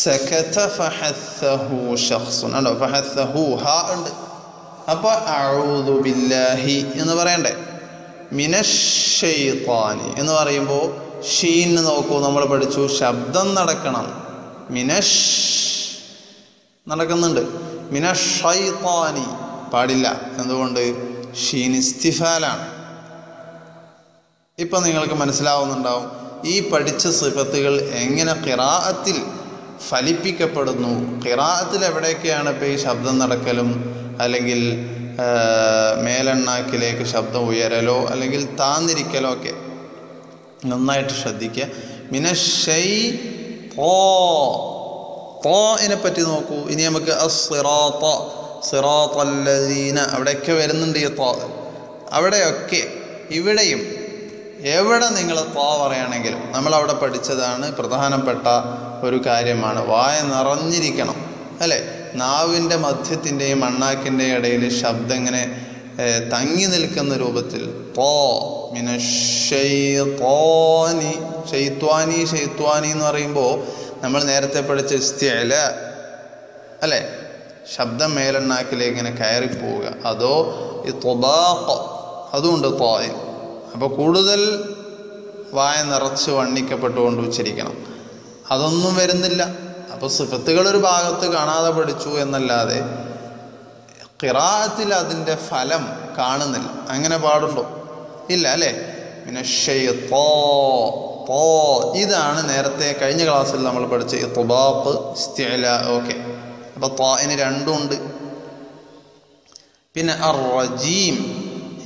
സകത ഫഹസ്സഹു ശഖ്സുൻ. ഉണ്ടോ? ഫഹസ്സഹു ഹാ ഉണ്ട്. അപ്പോൾ അഊദു ബില്ലാഹി എന്ന് പറയണ്ടേ. മിനശ്ശൈത്വാനി എന്ന് പറയുമ്പോൾ ഷീൻ നോക്കൂ, നമ്മൾ പഠിച്ചു ശബ്ദം നടക്കണം. മിനഷ് നടക്കുന്നുണ്ട്, മിനശ്ശൈത്വാനി പാടില്ല. എന്തുകൊണ്ട്? ഷീൻ ഇസ്തിഫാലാണ്. ഇപ്പം നിങ്ങൾക്ക് മനസ്സിലാവുന്നുണ്ടാവും ഈ പഠിച്ച സിഫത്തുകൾ എങ്ങനെ ഖിറാഅത്തിൽ ഫലിപ്പിക്കപ്പെടുന്നു. ഖിറാഅത്തിൽ എവിടെയൊക്കെയാണ് ഇപ്പോൾ ഈ ശബ്ദം നടക്കലും അല്ലെങ്കിൽ മേലെണ്ണാക്കിലേക്ക് ശബ്ദം ഉയരലോ അല്ലെങ്കിൽ താന്നിരിക്കലോ ഒക്കെ നന്നായിട്ട് ശ്രദ്ധിക്കുക. മിനശ്ശൈ നെ പറ്റി നോക്കൂ. ഇനി നമുക്ക് അസ്സിറാത്ത സിറാത്തല്ലദീന അവിടെയൊക്കെ വരുന്നുണ്ട് ഈ ത. അവിടെയൊക്കെ ഇവിടെയും എവിടെ നിങ്ങൾ പറയുകയാണെങ്കിലും നമ്മളവിടെ പഠിച്ചതാണ്, പ്രധാനപ്പെട്ട ഒരു കാര്യമാണ്. വായ നിറഞ്ഞിരിക്കണം അല്ലേ. നാവിൻ്റെ മധ്യത്തിൻ്റെയും അണ്ണാക്കിൻ്റെയും ഇടയിൽ ശബ്ദം ഇങ്ങനെ തങ്ങി നിൽക്കുന്ന രൂപത്തിൽ മിനശ്ശൈത്വാനി. ഷെയ്ത്വാനി എന്ന് പറയുമ്പോൾ നമ്മൾ നേരത്തെ പഠിച്ച ഇസ്തിഅല അല്ലേ, ശബ്ദം മേലെണ്ണാക്കിലേക്ക് ഇങ്ങനെ കയറിപ്പോവുക. അതോ ഈ ത്വബാഖ്, അതുകൊണ്ട് ത്വായിൻ. അപ്പോൾ കൂടുതൽ വായ നിറച്ച് വണ്ണിക്കപ്പെട്ടുകൊണ്ട് ഉച്ചരിക്കണം. അതൊന്നും വരുന്നില്ല. അപ്പോൾ സിഫത്തുകൾ ഒരു ഭാഗത്ത് കാണാതെ പഠിച്ചു എന്നല്ലാതെ ഖിറാഅത്തിൽ അതിൻ്റെ ഫലം കാണുന്നില്ല. അങ്ങനെ പാടുണ്ടോ? ഇല്ല അല്ലേ. ഇതാണ് നേരത്തെ കഴിഞ്ഞ ക്ലാസ്സിൽ നമ്മൾ പഠിച്ച ഇത്ബാഖ്, ഇസ്തിഅല. ഓക്കെ, അപ്പോൾ ത്വാഇന് രണ്ടും ഉണ്ട്. പിന്നെ അർ-റജീം,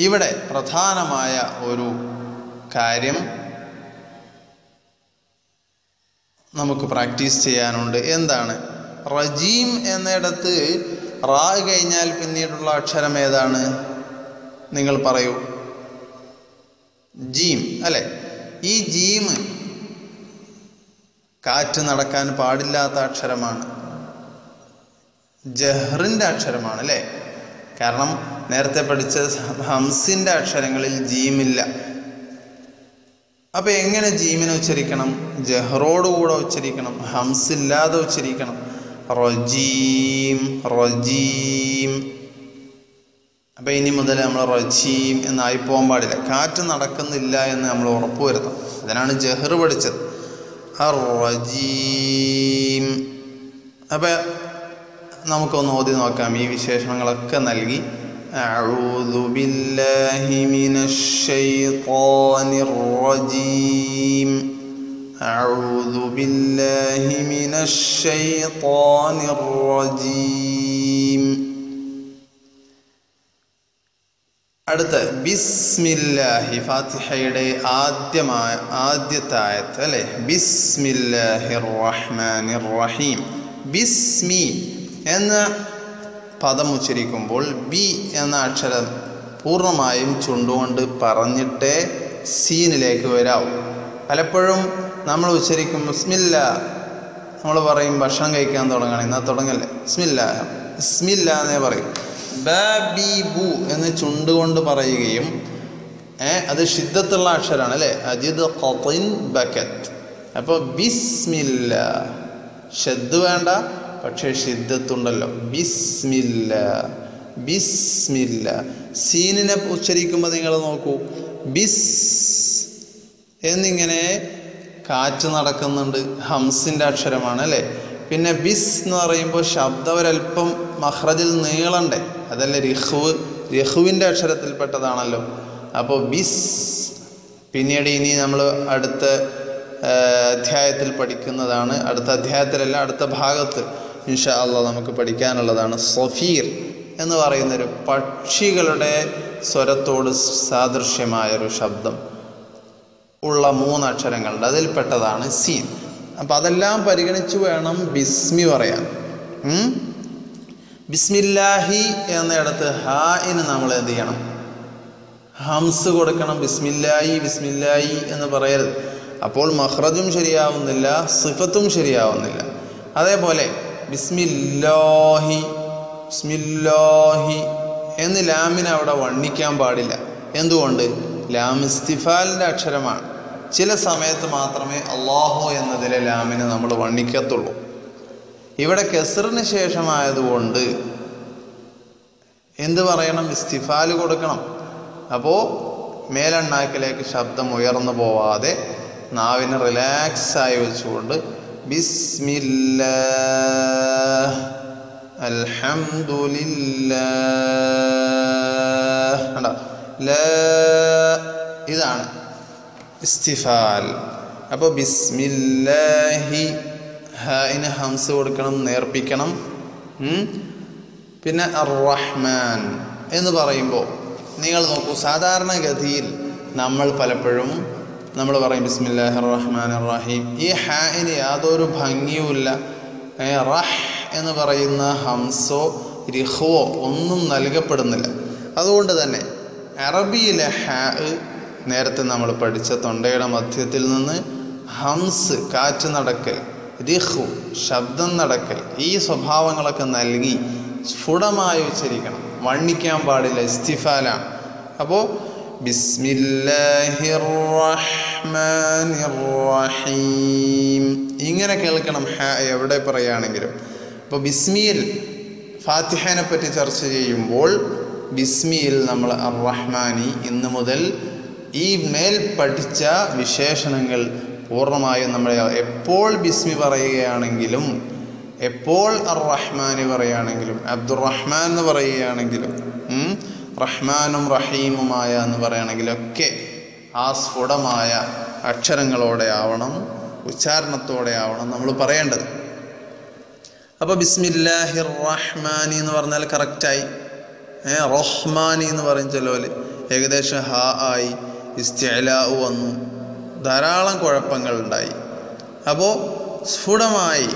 ഇവിടെ പ്രധാനമായ ഒരു കാര്യം നമുക്ക് പ്രാക്ടീസ് ചെയ്യാനുണ്ട്. എന്താണ്? റജീം എന്നിടത്ത് റാ കഴിഞ്ഞാൽ പിന്നീടുള്ള അക്ഷരം ഏതാണ്? നിങ്ങൾ പറയൂ. ജീം അല്ലെ. ഈ ജീം കാറ്റ് നടക്കാൻ പാടില്ലാത്ത അക്ഷരമാണ്, ജഹ്റിൻ്റെ അക്ഷരമാണ് അല്ലേ. കാരണം നേരത്തെ പഠിച്ച ഹംസിൻ്റെ അക്ഷരങ്ങളിൽ ജീമില്ല. അപ്പം എങ്ങനെ ജീമിനെ ഉച്ചരിക്കണം? ജഹ്റോടുകൂടെ ഉച്ചരിക്കണം, ഹംസില്ലാതെ ഉച്ചരിക്കണം. റജീം റജീം. അപ്പം ഇനി മുതൽ നമ്മൾ റജീം എന്നായി പോകാൻ പാടില്ല. കാറ്റ് നടക്കുന്നില്ല എന്ന് നമ്മൾ ഉറപ്പുവരുത്തണം. അതിനാണ് ജഹ്റ് പഠിച്ചത്. റജീം. അപ്പം നമുക്കൊന്ന് ഓതി നോക്കാം. ഈ വിശേഷണങ്ങളൊക്കെ നൽകി. അഊദു ബില്ലാഹി മിനശ് ശൈത്വാനിർ റജീം. അഊദു ബില്ലാഹി മിനശ് ശൈത്വാനിർ റജീം. അടുത്ത ബിസ്മില്ലാഹി, ഫാത്തിഹയുടെ ആദ്യത്തെ ആയത്ത് അല്ലേ. ബിസ്മില്ലാഹിർ റഹ്മാനിർ റഹീം. ബിസ്മി എന്ന പദം ഉച്ചരിക്കുമ്പോൾ ബി എന്ന അക്ഷരം പൂർണ്ണമായും ചുണ്ടുകൊണ്ട് പറഞ്ഞിട്ടേ സീനിലേക്ക് വരാവും. പലപ്പോഴും നമ്മൾ ഉച്ചരിക്കും ബിസ്മില്ല, നമ്മൾ പറയും ഭക്ഷണം കഴിക്കാൻ തുടങ്ങണം, എന്നാൽ തുടങ്ങല്ലേ, ബിസ്മില്ല ബിസ്മില്ല എന്നേ പറയും. ബു എന്ന് ചുണ്ടുകൊണ്ട് പറയുകയും അത് ഷിദ്ദത്തുള്ള അക്ഷരമാണ് അല്ലേ. അജിദ് ഖത്തിൻ ബക്കത്ത്. അപ്പോൾ ബിസ്മില്ല, ഷദ്ദ് വേണ്ട, പക്ഷേ ഷിദ്ദത്തുണ്ടല്ലോ. ബിസ്മില്ല ബിസ്മില്ല. സീനിനെ ഉച്ചരിക്കുമ്പോൾ നിങ്ങൾ നോക്കൂ, ബിസ് എന്നിങ്ങനെ കാറ്റ് നടക്കുന്നുണ്ട്, ഹംസിൻ്റെ അക്ഷരമാണ് അല്ലേ. പിന്നെ ബിസ് എന്ന് പറയുമ്പോൾ ശബ്ദം ഒരല്പം മഖ്റജിൽ നീളണ്ടേ, അതല്ലേ രഹുവിൻ്റെ അക്ഷരത്തിൽപ്പെട്ടതാണല്ലോ. അപ്പോൾ ബിസ്. പിന്നീട് ഇനി നമ്മൾ അടുത്ത അധ്യായത്തിൽ പഠിക്കുന്നതാണ്. അടുത്ത അധ്യായത്തിലല്ല, അടുത്ത ഭാഗത്ത് ഇൻഷാ അല്ലാഹ് നമുക്ക് പഠിക്കാനുള്ളതാണ്. സഫീർ എന്ന് പറയുന്നൊരു പക്ഷികളുടെ സ്വരത്തോട് സാദൃശ്യമായൊരു ശബ്ദം ഉള്ള 3 അക്ഷരങ്ങളുണ്ട്, അതിൽപ്പെട്ടതാണ് സീൻ. അപ്പം അതെല്ലാം പരിഗണിച്ച് വേണം ബിസ്മി പറയാൻ. ബിസ്മില്ലാഹി എന്നിടത്ത് ഹായിന് നമ്മൾ എന്ത് ചെയ്യണം? ഹംസ് കൊടുക്കണം. ബിസ്മില്ലാഹി ബിസ്മില്ലാഹി എന്ന് പറയരുത്. അപ്പോൾ മഖ്റജും ശരിയാവുന്നില്ല, സിഫത്തും ശരിയാവുന്നില്ല. അതേപോലെ ബിസ്മില്ലാഹി ബിസ്മില്ലാഹി എന്ന് ലാമിനെ അവിടെ വണ്ണിക്കാൻ പാടില്ല. എന്തുകൊണ്ട്? ലാം ഇസ്തിഫാലിൻ്റെ അക്ഷരമാണ്. ചില സമയത്ത് മാത്രമേ അല്ലാഹു എന്നതിലെ ലാമിനെ നമ്മൾ വണ്ണിക്കത്തുള്ളൂ. ഇവിടെ കെസ്റിന് ശേഷമായതുകൊണ്ട് എന്ത് പറയണം? ഇസ്തിഫാല് കൊടുക്കണം. അപ്പോൾ മേലെണ്ണാക്കിലേക്ക് ശബ്ദം ഉയർന്നു പോവാതെ നാവിനെ റിലാക്സായി വെച്ചുകൊണ്ട് ബിസ്മില്ലാഹ് അൽഹംദുലില്ലാഹ്. ഇതാണ് ഇസ്തിഫാൽ. അപ്പോൾ ബിസ്മില്ലാഹി, ഹായിന് ഹംസ് കൊടുക്കണം, നേർപ്പിക്കണം. പിന്നെ അർ-റഹ്മാൻ എന്ന് പറയുമ്പോൾ നിങ്ങൾ നോക്കൂ, സാധാരണഗതിയിൽ നമ്മൾ പലപ്പോഴും നമ്മൾ പറയും ബിസ്മില്ലാഹിർ റഹ്മാനിർ റഹീം. ഈ ഹായിന് യാതൊരു ഭംഗിയുമില്ല. റഹ് എന്ന് പറയുന്ന ഹംസോ റിഹുവോ ഒന്നും നൽകപ്പെടുന്നില്ല. അതുകൊണ്ട് തന്നെ അറബിയിലെ ഹാ നേരത്തെ നമ്മൾ പഠിച്ച തൊണ്ടയുടെ മധ്യത്തിൽ നിന്ന് ഹംസ് കാറ്റ് നടക്കൽ, റിഹു ശബ്ദം നടക്കൽ, ഈ സ്വഭാവങ്ങളൊക്കെ നൽകി സ്ഫുടമായി ഉച്ചരിക്കണം. വണ്ണിക്കാൻ പാടില്ല, ഇസ്തിഫാലാണ്. അപ്പോൾ ബിസ്മില്ലാഹിർ റഹ്മാനിർ റഹീം. ഇങ്ങനെ കേൾക്കണം എവിടെ പറയുകയാണെങ്കിലും. അപ്പോൾ ബിസ്മിയിൽ ഫാത്തിഹനെ പറ്റി ചർച്ച ചെയ്യുമ്പോൾ ബിസ്മിയിൽ നമ്മൾ അർ റഹ്മാനി ഇന്ന് മുതൽ ഈ മേൽ പഠിച്ച വിശേഷണങ്ങൾ പൂർണ്ണമായും നമ്മൾ എപ്പോൾ ബിസ്മി പറയുകയാണെങ്കിലും, എപ്പോൾ അർ റഹ്മാനി പറയുകയാണെങ്കിലും, അബ്ദുറഹ്മാൻ എന്ന് പറയുകയാണെങ്കിലും, റഹ്മാനും റഹീമുമായ എന്ന് പറയുകയാണെങ്കിലൊക്കെ ആ സ്ഫുടമായ അക്ഷരങ്ങളോടെ ആവണം, ഉച്ചാരണത്തോടെ ആവണം നമ്മൾ പറയേണ്ടത്. അപ്പോൾ ബിസ്മില്ലാഹിർ റഹ്മാനി എന്ന് പറഞ്ഞാൽ കറക്റ്റായി. റഹ്മാനി എന്ന് പറയും ചിലവർ ഏകദേശം ഹ ആയി, ഇസ്തിഅലാ വന്നു, ധാരാളം കുഴപ്പങ്ങളുണ്ടായി. അപ്പോൾ സ്ഫുടമായി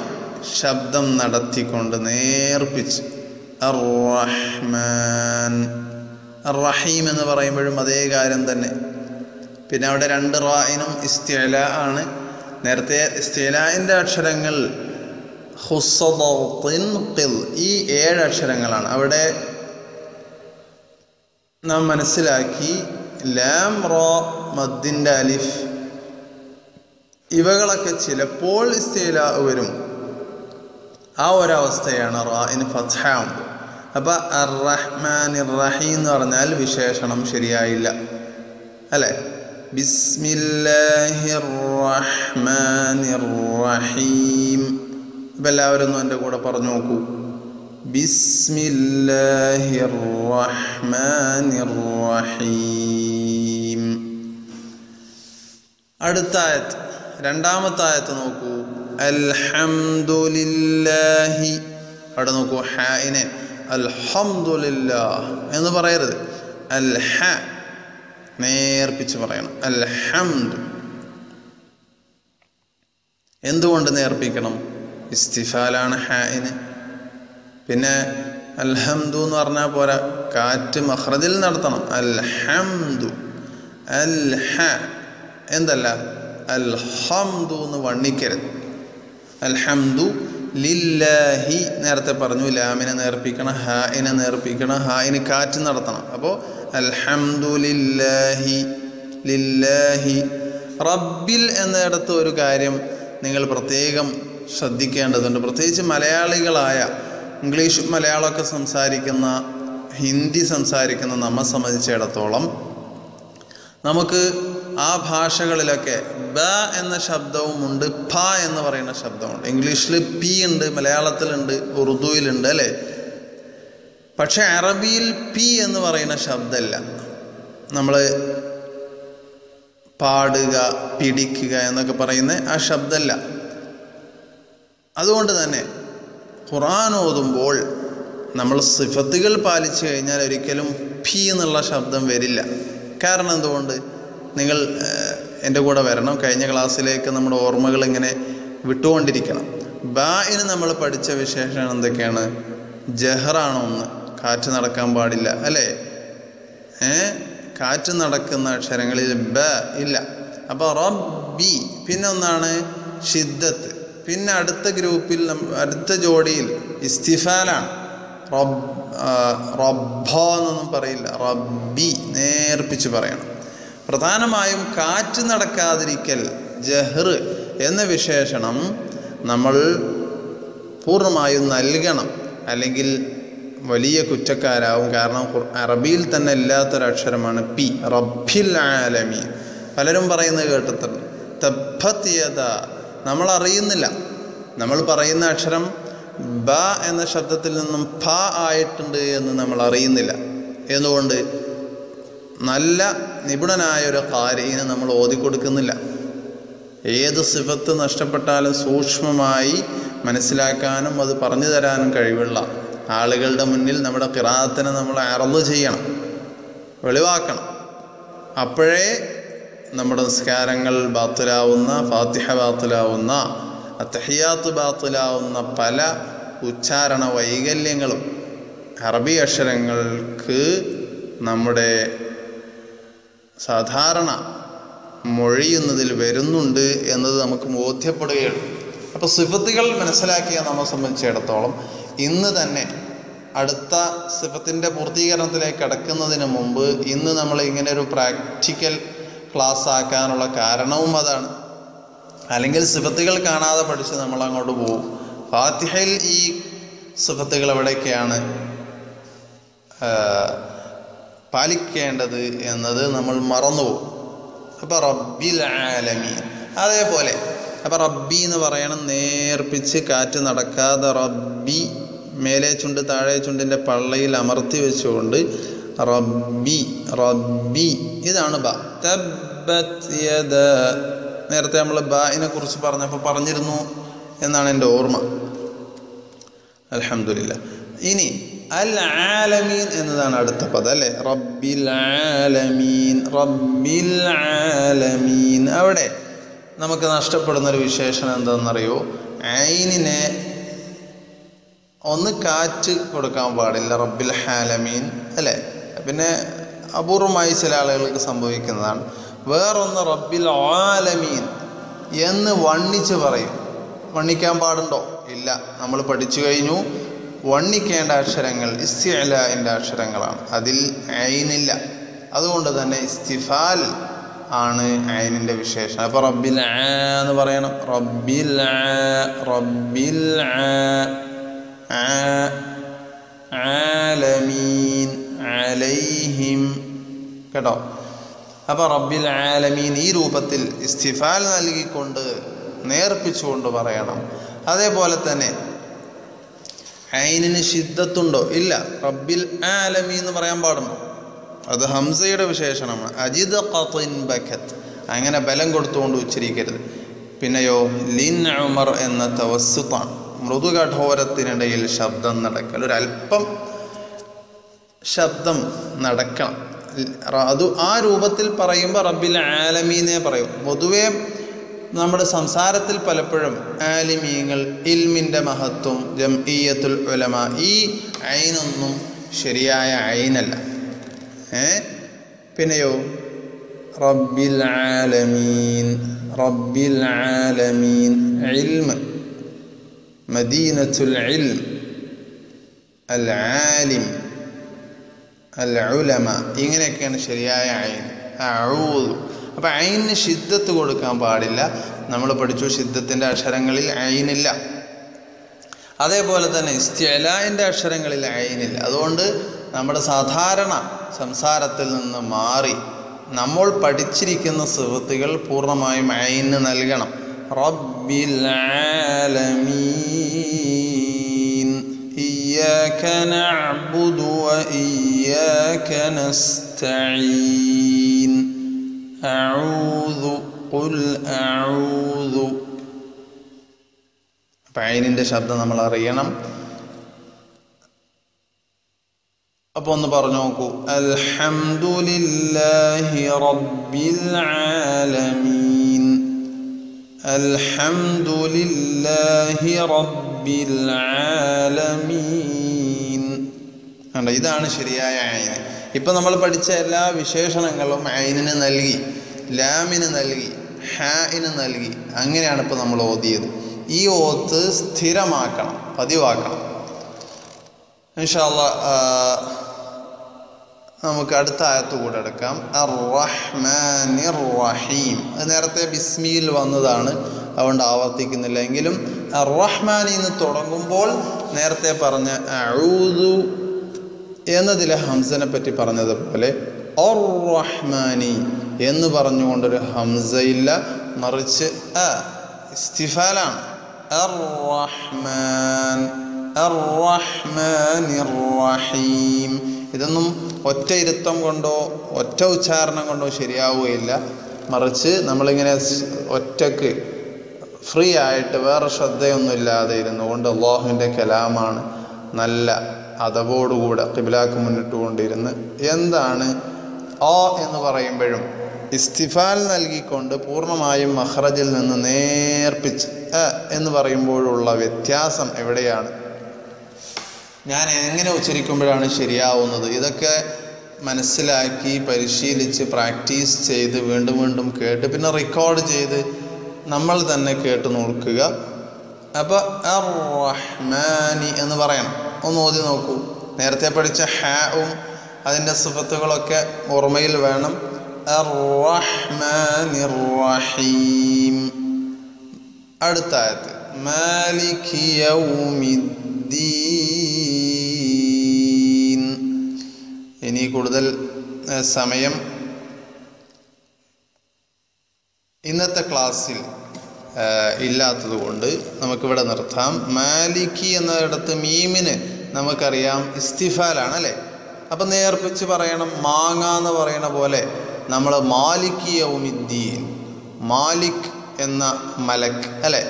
ശബ്ദം നടത്തിക്കൊണ്ട് നേർപ്പിച്ച് അർ റഹ്മാൻ. അർ റഹീം എന്ന് പറയുമ്പോഴും അതേ കാര്യം തന്നെ. പിന്നെ അവിടെ 2 റായിനും ഇസ്തിഅലാ ആണ്. നേരത്തെ ഇസ്തിഅലാഇൻ്റെ അക്ഷരങ്ങൾ ഈ 7 അക്ഷരങ്ങളാണ്. അവിടെ നാം മനസ്സിലാക്കി ലാം റോ മദ്ദിൻ്റെ അലിഫ് ഇവകളൊക്കെ ചിലപ്പോൾ ഇസ്തിഅലാ വരും. ആ ഒരവസ്ഥയാണ് റായിന് ഫത്ഹ ഉണ്ട്. അപ്പം അർ റഹ്മാനിർ റഹീം എന്ന് പറഞ്ഞാൽ വിശേഷണം ശരിയായില്ല അല്ലേ? ബിസ്മില്ലാഹിർ റഹ്മാനിർ റഹീം. ഇപ്പം എല്ലാവരും ഒന്ന് എൻ്റെ കൂടെ പറഞ്ഞു നോക്കൂ. ബിസ്മില്ലാഹിർ റഹ്മാനിർ റഹീം. അടുത്ത ആയത്ത്, 2ാമത്തെ ആയത്ത് നോക്കൂ. അൽഹംദുലില്ലാഹി. അവിടെ നോക്കൂ, ഹായിനെ അൽഹംദുലില്ലാഹ് എന്ന് പറയരുത്, അൽഹ നേർപ്പിച്ച് പറയണം. അൽഹംദു. എന്തുകൊണ്ട് നേർപ്പിക്കണം? ഇസ്തിഫാലാണ് ഹായിന്. പിന്നെ അൽഹംദു എന്ന് പറഞ്ഞാൽ പോരാ, കാറ്റ് മഖ്റജിൽ നടത്തണം. അൽഹംദു. അൽഹ എന്തല്ല, അൽഹംദു എന്ന് വണ്ണിക്കരുത്. അൽഹംദു ലില്ലാഹി നേരത്തെ പറഞ്ഞു, ലാമിനെ നേർപ്പിക്കണം, ഹായിനെ നേർപ്പിക്കണം, ഹായിന് കാറ്റ് നടത്തണം. അപ്പോൾ അൽഹംദുലില്ലാഹി. ലില്ലാഹി. റബ്ബിൽ എന്നിടത്ത് ഒരു കാര്യം നിങ്ങൾ പ്രത്യേകം ശ്രദ്ധിക്കേണ്ടതുണ്ട്. പ്രത്യേകിച്ച് മലയാളികളായ, ഇംഗ്ലീഷ് മലയാളമൊക്കെ സംസാരിക്കുന്ന, ഹിന്ദി സംസാരിക്കുന്ന നമ്മെ സംബന്ധിച്ചിടത്തോളം നമുക്ക് ആ ഭാഷകളിലൊക്കെ ബ എന്ന ശബ്ദവുമുണ്ട്, ഫ എന്ന് പറയുന്ന ശബ്ദമുണ്ട്. ഇംഗ്ലീഷിൽ പി ഉണ്ട്, മലയാളത്തിലുണ്ട്, ഉറുദുവിലുണ്ട് അല്ലേ? പക്ഷെ അറബിയിൽ പി എന്ന് പറയുന്ന ശബ്ദമല്ല. നമ്മൾ പാടുക, പിടിക്കുക എന്നൊക്കെ പറയുന്ന ആ ശബ്ദമല്ല. അതുകൊണ്ട് തന്നെ ഖുർആൻ ഓതുമ്പോൾ നമ്മൾ സിഫത്തുകൾ പാലിച്ചു കഴിഞ്ഞാൽ ഒരിക്കലും പി എന്നുള്ള ശബ്ദം വരില്ല. കാരണം എന്തുകൊണ്ട്? നിങ്ങൾ എൻ്റെ കൂടെ വരണം. കഴിഞ്ഞ ക്ലാസ്സിലേക്ക് നമ്മുടെ ഓർമ്മകൾ ഇങ്ങനെ വിട്ടുകൊണ്ടിരിക്കണം. ബായിന് നമ്മൾ പഠിച്ച വിശേഷണം എന്തൊക്കെയാണ്? ജഹറാണ് ഒന്ന്, കാറ്റ് നടക്കാൻ പാടില്ല അല്ലേ? കാറ്റ് നടക്കുന്ന അക്ഷരങ്ങളിൽ ബ ഇല്ല. അപ്പോൾ റബ്ബി. പിന്നെ ഒന്നാണ് ഷിദ്ദത്ത്. പിന്നെ അടുത്ത ഗ്രൂപ്പിൽ, അടുത്ത ജോഡിയിൽ ഇസ്തിഫാലാണ്. റബ്ബ എന്നൊന്നും പറയില്ല, റബ്ബി നേർപ്പിച്ച് പറയണം. പ്രധാനമായും കാറ്റ് നടക്കാതിരിക്കൽ, ജഹർ എന്ന വിശേഷണം നമ്മൾ പൂർണ്ണമായും നൽകണം, അല്ലെങ്കിൽ വലിയ കുറ്റക്കാരാവും. കാരണം അറബിയിൽ തന്നെ ഇല്ലാത്തൊരക്ഷരമാണ് പി. റബ്ബിൽ ആലമീൻ. പലരും പറയുന്നത് കേട്ടിട്ടുണ്ട്. തബ്ബത് യദാ. നമ്മൾ അറിയുന്നില്ല, നമ്മൾ പറയുന്ന അക്ഷരം ബ എന്ന ശബ്ദത്തിൽ നിന്നും ഫ ആയിട്ടുണ്ട് എന്ന് നമ്മൾ അറിയുന്നില്ല. എന്തുകൊണ്ട്? നല്ല നിപുണനായ ഒരു ഖാരിഇനെ നമ്മൾ ഓതിക്കൊടുക്കുന്നില്ല. ഏത് സിഫത്ത് നഷ്ടപ്പെട്ടാലും സൂക്ഷ്മമായി മനസ്സിലാക്കാനും അത് പറഞ്ഞു തരാനും കഴിവുള്ള ആളുകളുടെ മുന്നിൽ നമ്മുടെ ഖിറാഅത്തിനെ നമ്മൾ അർള് ചെയ്യണം, വെളിവാക്കണം. അപ്പോഴേ നമ്മുടെ നിസ്കാരങ്ങൾ ബാത്തിലാവുന്ന, ഫാത്തിഹ ബാത്തിലാവുന്ന, അത്തഹിയാത്ത് ബാത്തിലാവുന്ന പല ഉച്ചാരണ വൈകല്യങ്ങളും അറബി അക്ഷരങ്ങൾക്ക് നമ്മുടെ സാധാരണ മൊഴിയുന്നതിൽ വരുന്നുണ്ട് എന്നത് നമുക്ക് ബോധ്യപ്പെടുകയുള്ളൂ. അപ്പോൾ സിഫത്തുകൾ മനസ്സിലാക്കിയ നമ്മെ സംബന്ധിച്ചിടത്തോളം ഇന്ന് തന്നെ അടുത്ത സിഫത്തിൻ്റെ പൂർത്തീകരണത്തിലേക്ക് കടക്കുന്നതിന് മുമ്പ് ഇന്ന് നമ്മൾ ഇങ്ങനെ ഒരു പ്രാക്ടിക്കൽ ക്ലാസ് ആക്കാനുള്ള കാരണവും അതാണ്. അല്ലെങ്കിൽ സിഫത്തുകൾ കാണാതെ പഠിച്ച് നമ്മൾ അങ്ങോട്ട് പോകും. ഫാത്തിഹയിൽ ഈ സിഫത്തുകൾ എവിടെയൊക്കെയാണ് പാലിക്കേണ്ടത് എന്നത് നമ്മൾ മറന്നുപോകും. അപ്പോൾ റബ്ബിൽ ആലമീൻ അതേപോലെ അപ്പോൾ റബ്ബി എന്ന് പറയണം, നേർപ്പിച്ച് കാറ്റ് നടക്കാതെ റബ്ബി മേലെ ചുണ്ട് താഴെ ചുണ്ടിൻ്റെ പള്ളയിൽ അമർത്തി വെച്ചുകൊണ്ട് റബ്ബി റബ്ബി ഇതാണ് ബ. തബ്ബത് യദ നേരത്തെ നമ്മൾ ബാഇനെ കുറിച്ച് പറഞ്ഞപ്പോൾ പറഞ്ഞിരുന്നു എന്നാണ് എൻ്റെ ഓർമ്മ. അൽഹംദുലില്ലാ. ഇനി അൽ ആലമീൻ എന്നതാണ് അടുത്ത പദം അല്ലേ? റബ്ബിൽ ആലമീൻ റബ്ബിൽ ആലമീൻ. അവിടെ നമുക്ക് നഷ്ടപ്പെടുന്നൊരു വിശേഷണം എന്താണെന്നറിയോ? ഐനിനെ ഒന്ന് കാറ്റ് കൊടുക്കാൻ പാടില്ല, റബ്ബിൽ ആലമീൻ അല്ലേ? പിന്നെ അപൂർവമായി ചില ആളുകൾക്ക് സംഭവിക്കുന്നതാണ്. വേറൊന്ന് റബ്ബിൽ ആലമീൻ എന്ന് വണ്ണിച്ച് പറയും. വണ്ണിക്കാൻ പാടുണ്ടോ? ഇല്ല. നമ്മൾ പഠിച്ചു കഴിഞ്ഞു, വണ്ണിക്കേണ്ട അക്ഷരങ്ങൾ ഇസ്തിഅലാഇൻ്റെ അക്ഷരങ്ങളാണ്, അതിൽ ഐനില്ല. അതുകൊണ്ട് തന്നെ ഇസ്തിഫാൽ ആണ് ഐനിൻ്റെ വിശേഷണം. അപ്പോൾ റബ്ബിൽ ആ എന്ന് പറയണം. റബ്ബിൽ റബ്ബിൽ ആലമീൻ അലൈഹിം കേട്ടോ. അപ്പോൾ റബ്ബിൽ ആലമീൻ ഈ രൂപത്തിൽ ഇസ്തിഫാൽ നൽകിക്കൊണ്ട് നേർപ്പിച്ചുകൊണ്ട് പറയണം. അതേപോലെ തന്നെ ഐനിന് ശിദ്ദത്തുണ്ടോ? ഇല്ല. റബ്ബിൽ ആലമീൻ എന്ന് പറയാൻ പാടുണ്ടോ? അത് ഹംസയുടെ വിശേഷണമാണ്. അജിദ് ഖത്തിൻ ബക്കത്ത് അങ്ങനെ ബലം കൊടുത്തുകൊണ്ട് ഉച്ചരിക്കരുത്. പിന്നെയോ ലിൻ ഉമർ എന്ന തവസ്സുത്താണ്, മൃദുകഠോരത്തിനിടയിൽ ശബ്ദം നടക്കൽ, ഒരല്പം ശബ്ദം നടക്കണം. അത് ആ രൂപത്തിൽ പറയുമ്പോൾ റബ്ബിൽ ആലമീനെ പറയും. പൊതുവേ നമ്മുടെ സംസാരത്തിൽ പലപ്പോഴും ആലിമീങ്ങൾ, ഇൽമിൻ്റെ മഹത്വം, ജംഇയ്യത്തുൽ ഉലമ, ഈ ഐനൊന്നും ശരിയായ ഐനല്ല. പിന്നെയോ റബ്ബിൽ ആലമീൻ റബ്ബിൽ ആലമീൻ ഇൽമ്, മദീനത്തുൽ ഇൽം, അൽ ആലിം, അൽ ഉലമ, ഇങ്ങനെയൊക്കെയാണ് ശരിയായ ഐൻ. അഊദു. അപ്പം ഐനിന് ശിദ്ദത്ത് കൊടുക്കാൻ പാടില്ല. നമ്മൾ പഠിച്ചു ശിദ്ദത്തിൻ്റെ അക്ഷരങ്ങളിൽ ഐനില്ല. അതേപോലെ തന്നെ ഇസ്തിഅലാഇൻ്റെ അക്ഷരങ്ങളിൽ ഐനില്ല. അതുകൊണ്ട് നമ്മുടെ സാധാരണ സംസാരത്തിൽ നിന്ന് മാറി നമ്മൾ പഠിച്ചിരിക്കുന്ന സിഫത്തുകൾ പൂർണ്ണമായും ഐന് നൽകണം. റബ്ബിൽ ആലമീൻ ഇയ്യാക നഅ്ബുദു വ ഇയ്യാക നസ്തഈൻ അഊദു ഖുൽ അഊദു. അപ്പം ഐനിൻ്റെ ശബ്ദം നമ്മൾ അറിയണം. അപ്പോൾ ഒന്ന് പറഞ്ഞു നോക്കൂ. അൽഹംദുലില്ലാഹി റബ്ബിൽ ആലമീൻ അൽഹംദുലില്ലാഹി റബ്ബിൽ ആലമീൻ. കണ്ടോ, ഇതാണ് ശരിയായ ഐന്. ഇപ്പം നമ്മൾ പഠിച്ച എല്ലാ വിശേഷണങ്ങളും ഐനിന് നൽകി, ലാമിന് നൽകി, ഹാഇന് നൽകി. അങ്ങനെയാണ് ഇപ്പോൾ നമ്മൾ ഓതിയത്. ഈ ഓത്ത് സ്ഥിരമാക്കണം, പതിവാക്കണം. ഇൻഷാ അല്ലാഹ് നമുക്ക് അടുത്ത ആയത്ത് കൂടെ എടുക്കാം. അർ-റഹ്മാനിർ റഹീം. അത് നേരത്തെ ബിസ്മിയിൽ വന്നതാണ്, അതുകൊണ്ട് ആവർത്തിക്കുന്നില്ല. എങ്കിലും അർ-റഹ്മാനി എന്ന് തുടങ്ങുമ്പോൾ നേരത്തെ പറഞ്ഞ അഊദു എന്നതിലെ ഹംസനെ പറ്റി പറഞ്ഞതുപോലെ അർ-റഹ്മാനി എന്ന് പറഞ്ഞുകൊണ്ടൊരു ഹംസയില്ല, മറിച്ച് ഇസ്തിഫാലാണ്. അർ-റഹ്മാൻ അർ-റഹ്മാനിർ റഹീം. ഇതൊന്നും ഒറ്റ ഇരുത്തം കൊണ്ടോ ഒറ്റ ഉച്ചാരണം കൊണ്ടോ ശരിയാവുകയില്ല. മറിച്ച് നമ്മളിങ്ങനെ ഒറ്റക്ക് ഫ്രീ ആയിട്ട് വേറെ ശ്രദ്ധയൊന്നുമില്ലാതെ ഇരുന്നുകൊണ്ട് അള്ളാഹുവിൻ്റെ കലാമാണ് നല്ല അതവോടുകൂടെ ഖിബ്ലക്ക് മുന്നിട്ടുകൊണ്ടിരുന്ന് എന്താണ് ആ എന്ന് പറയുമ്പോഴും ഇസ്തിഫാൽ നൽകിക്കൊണ്ട് പൂർണ്ണമായും മഖ്റജിൽ നിന്ന് നേർപ്പിച്ച് എന്ന് പറയുമ്പോഴുള്ള വ്യത്യാസം എവിടെയാണ്, ഞാൻ എങ്ങനെ ഉച്ചരിക്കുമ്പോഴാണ് ശരിയാവുന്നത്, ഇതൊക്കെ മനസ്സിലാക്കി പരിശീലിച്ച് പ്രാക്ടീസ് ചെയ്ത് വീണ്ടും വീണ്ടും കേട്ട് പിന്നെ റെക്കോർഡ് ചെയ്ത് നമ്മൾ തന്നെ കേട്ട് നോക്കുക. അപ്പോൾ അർ-റഹ്മാനി എന്ന് പറയണം. ഒന്ന് ഓതി നോക്കൂ. നേരത്തെ പഠിച്ച ഹാവും അതിൻ്റെ സിഫത്തുകളൊക്കെ ഓർമ്മയിൽ വേണം. അർ-റഹ്മാനിർ റഹീം. അടുത്ത ആയത്ത് മാലികി യൗമിദ്ദീൻ. ഇനി കൂടുതൽ സമയം ഇന്നത്തെ ക്ലാസ്സിൽ ഇല്ലാത്തത് കൊണ്ട് നമുക്കിവിടെ നിർത്താം. മാലിക്കി എന്നിടത്ത് മീമിന് നമുക്കറിയാം ഇസ്തിഫാലാണ് അല്ലേ. അപ്പം നേർപ്പിച്ച് പറയണം. മാങ്ങ എന്ന് പറയണ പോലെ നമ്മൾ മാലികി യൗമിദ്ദീൻ, മാലിക് എന്ന മലക്ക് അല്ലേ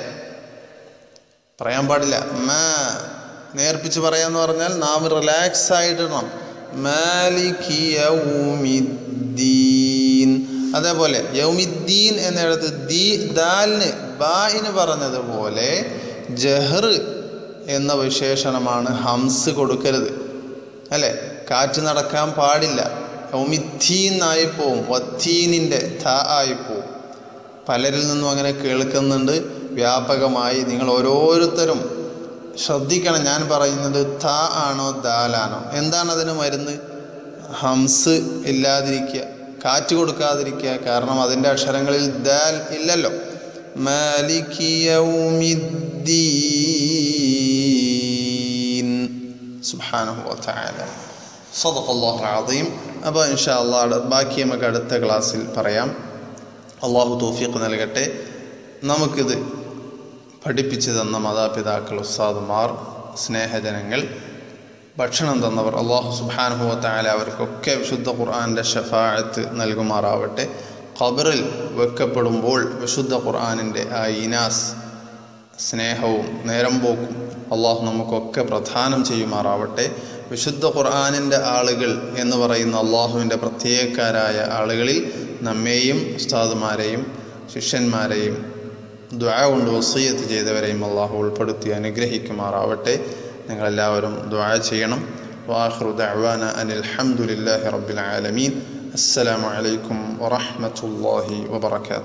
പറയാൻ പാടില്ല. നേർപ്പിച്ച് പറയാന്ന് പറഞ്ഞാൽ നാം റിലാക്സ് ആയിടണം. മാലികി യൗമിദ്ദീൻ. അതേപോലെ യൗമിദ്ദീൻ എന്നിടത്ത് ദാലിന് ബായിന് പറഞ്ഞതുപോലെ ജഹർ എന്ന വിശേഷണമാണ്. ഹംസ് കൊടുക്കരുത് അല്ലേ. കാറ്റ് നടക്കാൻ പാടില്ല. യൗമിദ്ദീൻ ആയിപ്പോവും, വത്തീനിൻ്റെ ത ആയിപ്പോവും. പലരിൽ നിന്നും അങ്ങനെ കേൾക്കുന്നുണ്ട് വ്യാപകമായി. നിങ്ങൾ ഓരോരുത്തരും ശ്രദ്ധിക്കണം. ഞാൻ പറയുന്നത് ത ആണോ ദാലാണോ, എന്താണ് അതിന് മരുന്ന്? ഹംസ് ഇല്ലാതിരിക്കുക, കാറ്റ് കൊടുക്കാതിരിക്കുക. കാരണം അതിൻ്റെ അക്ഷരങ്ങളിൽ ദാൽ ഇല്ലല്ലോ. മാലികി യൗമിദ്ദീൻ. സുബ്ഹാനഹു വ തആല. സദഖല്ലാഹുൽ അദീം. അപ്പോൾ ഇൻഷാ അല്ലാഹ് ബാക്കി നമുക്ക് അടുത്ത ക്ലാസ്സിൽ പറയാം. അള്ളാഹു തൗഫീഖ് നൽകട്ടെ. നമുക്കിത് പഠിപ്പിച്ചു തന്ന മാതാപിതാക്കൾ, ഉസ്താദുമാർ, സ്നേഹജനങ്ങൾ, ഭക്ഷണം തന്നവർ, അള്ളാഹു സുബ്ഹാനഹു വ തആല അവർക്കൊക്കെ വിശുദ്ധ ഖുർആൻ്റെ ഷഫാഅത്ത് നൽകുമാറാവട്ടെ. ഖബറിൽ വെക്കപ്പെടുമ്പോൾ വിശുദ്ധ ഖുർആനിൻ്റെ ആ ഇനാസ്, സ്നേഹവും നേരം പോക്കും അള്ളാഹു നമുക്കൊക്കെ പ്രദാനം ചെയ്യുമാറാവട്ടെ. വിശുദ്ധ ഖുർആനിൻ്റെ ആളുകൾ എന്ന് പറയുന്ന അള്ളാഹുവിൻ്റെ പ്രത്യേകക്കാരായ ആളുകളിൽ നമ്മെയും ഉസ്താദുമാരെയും ശിഷ്യന്മാരെയും ദുആ കൊണ്ട് വസിയ്യത്ത് ചെയ്തവരെയും അള്ളാഹു ഉൾപ്പെടുത്തി അനുഗ്രഹിക്കുമാറാവട്ടെ. നിങ്ങളെല്ലാവരും ദുആ ചെയ്യണം. വആഖിറു ദഅ്വാന അനിൽ ഹംദുലില്ലാഹി റബ്ബിൽ ആലമീൻ. അസ്സലാമു അലൈക്കും വറഹ്മത്തുള്ളാഹി വബറകാതുഹു.